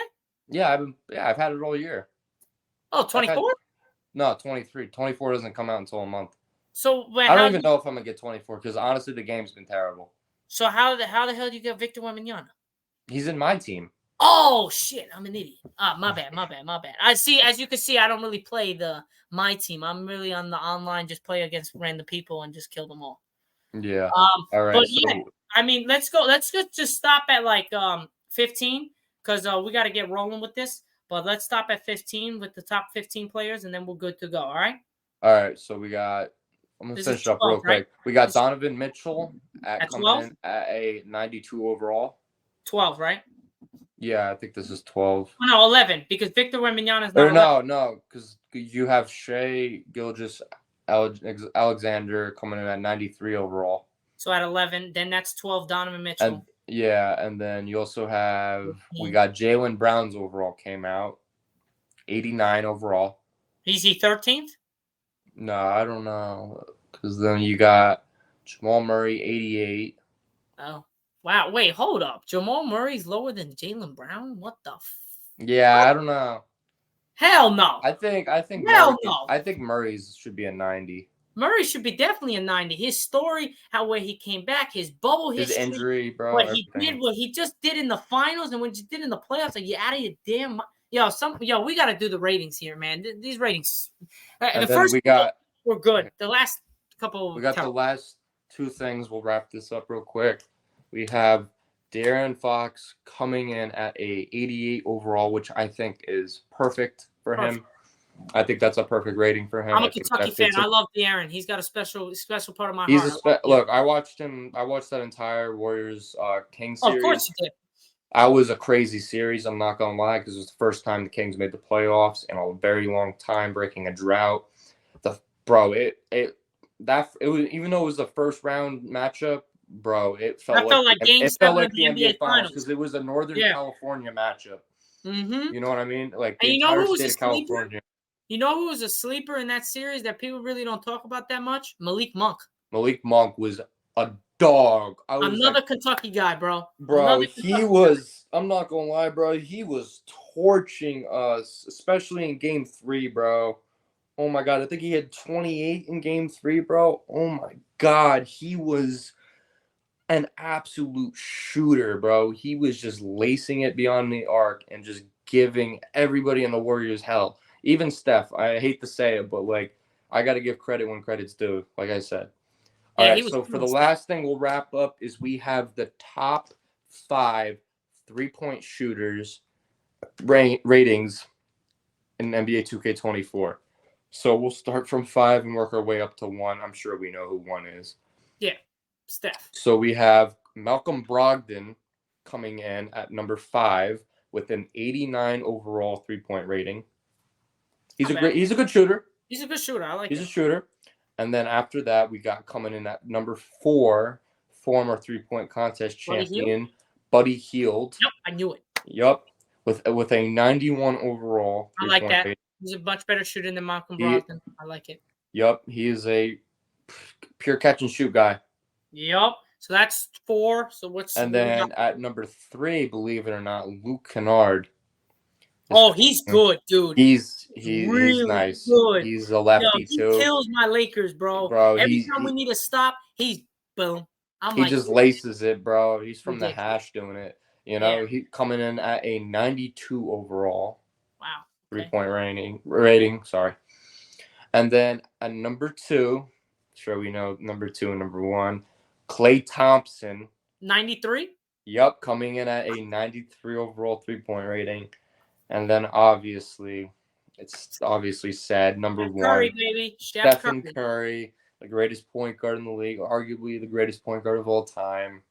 Yeah, I've had it all year. Oh, 24? No, 23. 24 doesn't come out until a month. So I don't even know if I'm gonna get 24 because honestly, the game's been terrible. So how the hell do you get Victor Wembanyama? He's in my team. Oh shit, I'm an idiot. My bad. I see, as you can see, I don't really play my team. I'm really on the online, just play against random people and just kill them all. Yeah. All right. But yeah, So I mean, let's go. Let's just stop at like 15 because we got to get rolling with this. But let's stop at 15 with the top 15 players, and then we're good to go. All right. all right. So we got. I'm gonna This is finish up 12, real right? quick. We got This Donovan Mitchell at coming 12. in at a 92 overall. 12, right? Yeah, I think this is 12. Oh, no, 11 because Victor Wembanyama is Or not 11. no, because you have Shea Gilgeous Alexander coming in at 93 overall. So at 11, then that's 12. Donovan Mitchell. And yeah, and then you also have 15. we got Jaylen Brown's overall came out 89 overall. Is he 13th? No, I don't know, because then you got Jamal Murray 88. Oh, wow. Wait, hold up. Jamal Murray's lower than Jaylen Brown? What the Yeah, I don't know. Hell no. I think Hell Murray, no. I think Murray's should be a 90. Murray should be definitely a 90. His story, how where he came back, his bubble His history, injury, bro. what Everything. he did, what he just did in the finals, and what he did in the playoffs. Like, you out of your damn we got to do the ratings here, man. These ratings. And The then first we got were good. The last couple. We got the last two things. We'll wrap this up real quick. We have De'Aaron Fox coming in at a 88 overall, which I think is perfect for him. I think that's a perfect rating for him. I'm a Kentucky fan. I love De'Aaron. He's got a special part of my heart. Look, I watched that entire Warriors Kings series. Of course you did. I was a crazy series. I'm not gonna lie, because it was the first time the Kings made the playoffs in a very long time, breaking a drought. It was, even though it was the first round matchup, bro, it felt like Game 7 of the NBA Finals because it was a Northern California matchup. Mm-hmm. You know what I mean? Like the entire state of California. You know who was a sleeper in that series that people really don't talk about that much? Malik Monk. Malik Monk was a dog. Another Kentucky guy, bro. He was. I'm not gonna lie, bro. He was torching us, especially in Game 3, bro. Oh my God, I think he had 28 in Game 3, bro. Oh my God, he was an absolute shooter, bro. He was just lacing it beyond the arc and just giving everybody in the Warriors hell. Even Steph. I hate to say it, but like, I got to give credit when credit's due, like I said. All right, so for the last thing we'll wrap up is we have the top 5 3-point shooters ratings in NBA 2K24. So we'll start from 5 and work our way up to 1. I'm sure we know who 1 is. Yeah, Steph. So we have Malcolm Brogdon coming in at number 5 with an 89 overall 3-point rating. He's a good shooter. He's a good shooter. I like He's a shooter. And then after that, we got coming in at number 4, former 3-point contest champion, Buddy Hield. Yep, I knew it. Yep, with a 91 overall. I like that. Rating. He's a much better shooter than Malcolm Brogdon. I like it. Yep, he is a pure catch and shoot guy. Yep. So that's 4. So what's and then at number 3, believe it or not, Luke Kennard. Oh, he's good, dude. He's really nice. Good. He's a lefty he too. He kills my Lakers, bro. Every time we need to stop, he's boom. He just laces it, bro. He's from the hash doing it. You know, he coming in at a 92 overall. Wow. 3-point rating. Sorry. And then at number 2, sure we know number 2 and number 1, Klay Thompson. 93. Yep, coming in at a 93 overall 3-point rating. And then obviously, it's obviously sad. Number 1, Curry, baby. Stephen Curry, the greatest point guard in the league, arguably the greatest point guard of all time.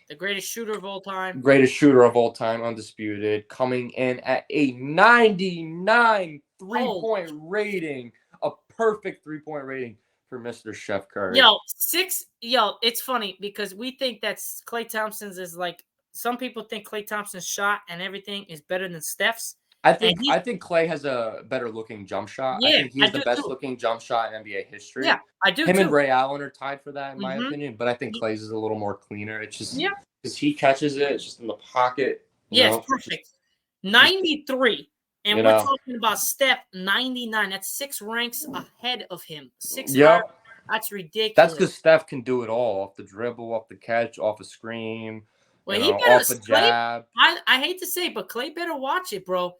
The greatest shooter of all time. Greatest shooter of all time, undisputed, coming in at a 99 3-point rating. A perfect 3-point rating for Mr. Chef Curry. It's funny because we think that Klay Thompson's is like, some people think Klay Thompson's shot and everything is better than Steph's. I think Klay has a better looking jump shot. Yeah, I think he's the best looking jump shot in NBA history. Yeah, I do. Him and Ray Allen are tied for that in my opinion, but I think Klay's is a little more cleaner. It's just because he catches it, it's just in the pocket. It's perfect. 93, and we're talking about Steph 99. That's 6 ranks ahead of him. 6. That's ridiculous. That's because Steph can do it all: off the dribble, off the catch, off a screen. Well, he better off a Clay. jab. I hate to say, but Clay better watch it, bro.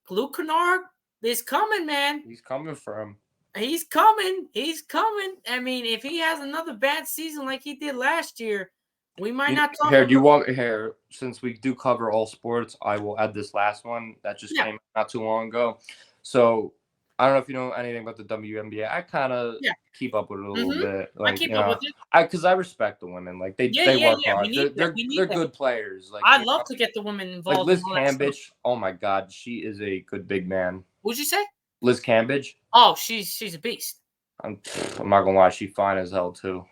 Luke Kennard is coming, man. He's coming for him. He's coming. He's coming. I mean, if he has another bad season like he did last year, we might not talk. Here, do you want here? Since we do cover all sports, I will add this last one that just came not too long ago. So I don't know if you know anything about the WNBA. I kind of keep up with it a little bit. Like, I keep up with it. Because I respect the women. Like they work hard. They're good players. Like I'd love to get the women involved. Like Liz Cambage. Oh my God, she is a good big man. What'd you say? Liz Cambage. Oh, she's a beast. I'm not gonna lie, she's fine as hell too.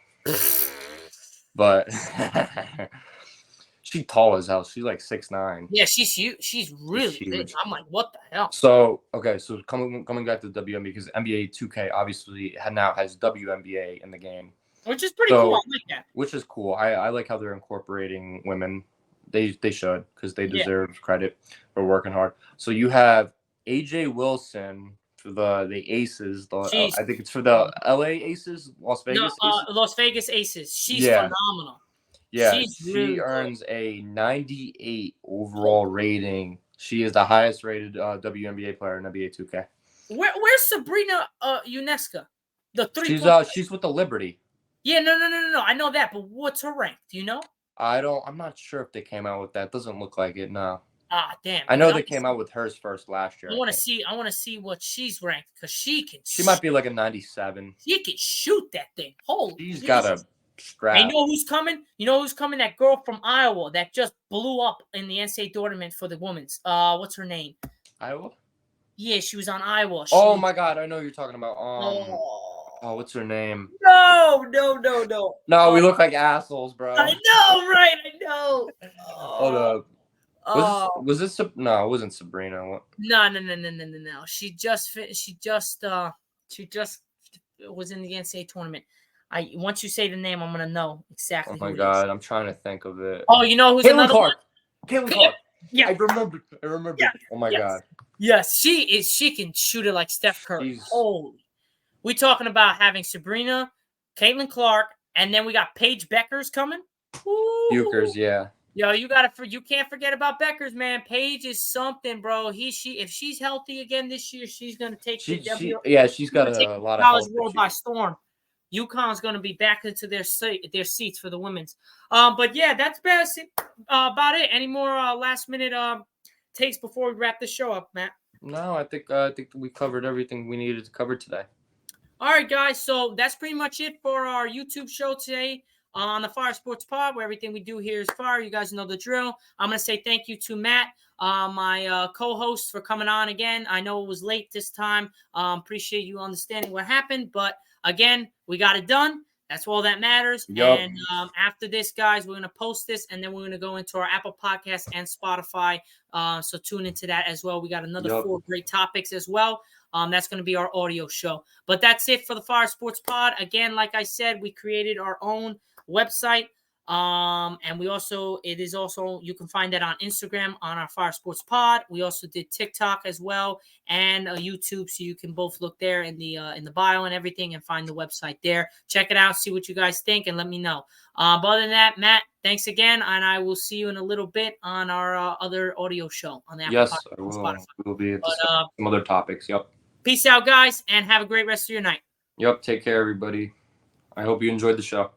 But she's tall as hell. She's like 6'9". Yeah, she's huge. She's really big. I'm like, what the hell? So so coming back to WNBA, because NBA 2K obviously now has WNBA in the game, which is pretty cool. I like that. Which is cool. I like how they're incorporating women. They should, because they deserve credit for working hard. So you have AJ Wilson for the Aces. I think it's for the LA Aces, Las Vegas. Aces? Las Vegas Aces. She's phenomenal. Yeah, she earns a 98 overall rating. She is the highest rated WNBA player in NBA 2K. Where's Sabrina Ionescu? She's with the Liberty. Yeah, no. I know that, but what's her rank? Do you know? I'm not sure if they came out with that. Doesn't look like it. No. Ah, damn. I know they came out with hers first last year. I want to see what she's ranked, because she can. She might be like a 97. She can shoot that thing. Holy. She's got a strap. And you know who's coming? That girl from Iowa that just blew up in the NCAA tournament for the women's. What's her name? Iowa? Yeah, she was on Iowa. My God, I know who you're talking about. What's her name? No. No, we look like assholes, bro. I know, right? I know. Hold up. Was this? No, it wasn't Sabrina. No. She just was in the NCAA tournament. Once you say the name, I'm gonna know exactly. Oh my God, I'm trying to think of it. Oh, you know who's another one? Caitlin Clark. Yeah, I remember. Yeah. Oh my God. Yes, she is. She can shoot it like Steph Curry. Holy. We talking about having Sabrina, Caitlin Clark, and then we got Paige Beckers coming. Beckers, yeah. Yo, you can't forget about Beckers, man. Paige is something, bro. If she's healthy again this year, she's gonna take she's got a lot of college world by storm. UConn's gonna be back into their seats for the women's. But yeah, that's about it. Any more last minute takes before we wrap the show up, Matt? No, I think we covered everything we needed to cover today. All right, guys. So that's pretty much it for our YouTube show today on the Fire Sports Pod, where everything we do here is fire. You guys know the drill. I'm going to say thank you to Matt, my co-host, for coming on again. I know it was late this time. Appreciate you understanding what happened. But again, we got it done. That's all that matters. Yep. And after this, guys, we're going to post this, and then we're going to go into our Apple Podcast and Spotify. So tune into that as well. We got another 4 great topics as well. That's going to be our audio show. But that's it for the Fire Sports Pod. Again, like I said, we created our own website. And you can find that on Instagram on our Fire Sports Pod. We also did TikTok as well, and YouTube, so you can both look there in the bio and everything and find the website there. Check it out, see what you guys think, and let me know. But other than that, Matt, thanks again, and I will see you in a little bit on our other audio show on the Apple Podcast and Spotify. We'll be some other topics. Yep. Peace out, guys, and have a great rest of your night. Yep. Take care, everybody. I hope you enjoyed the show.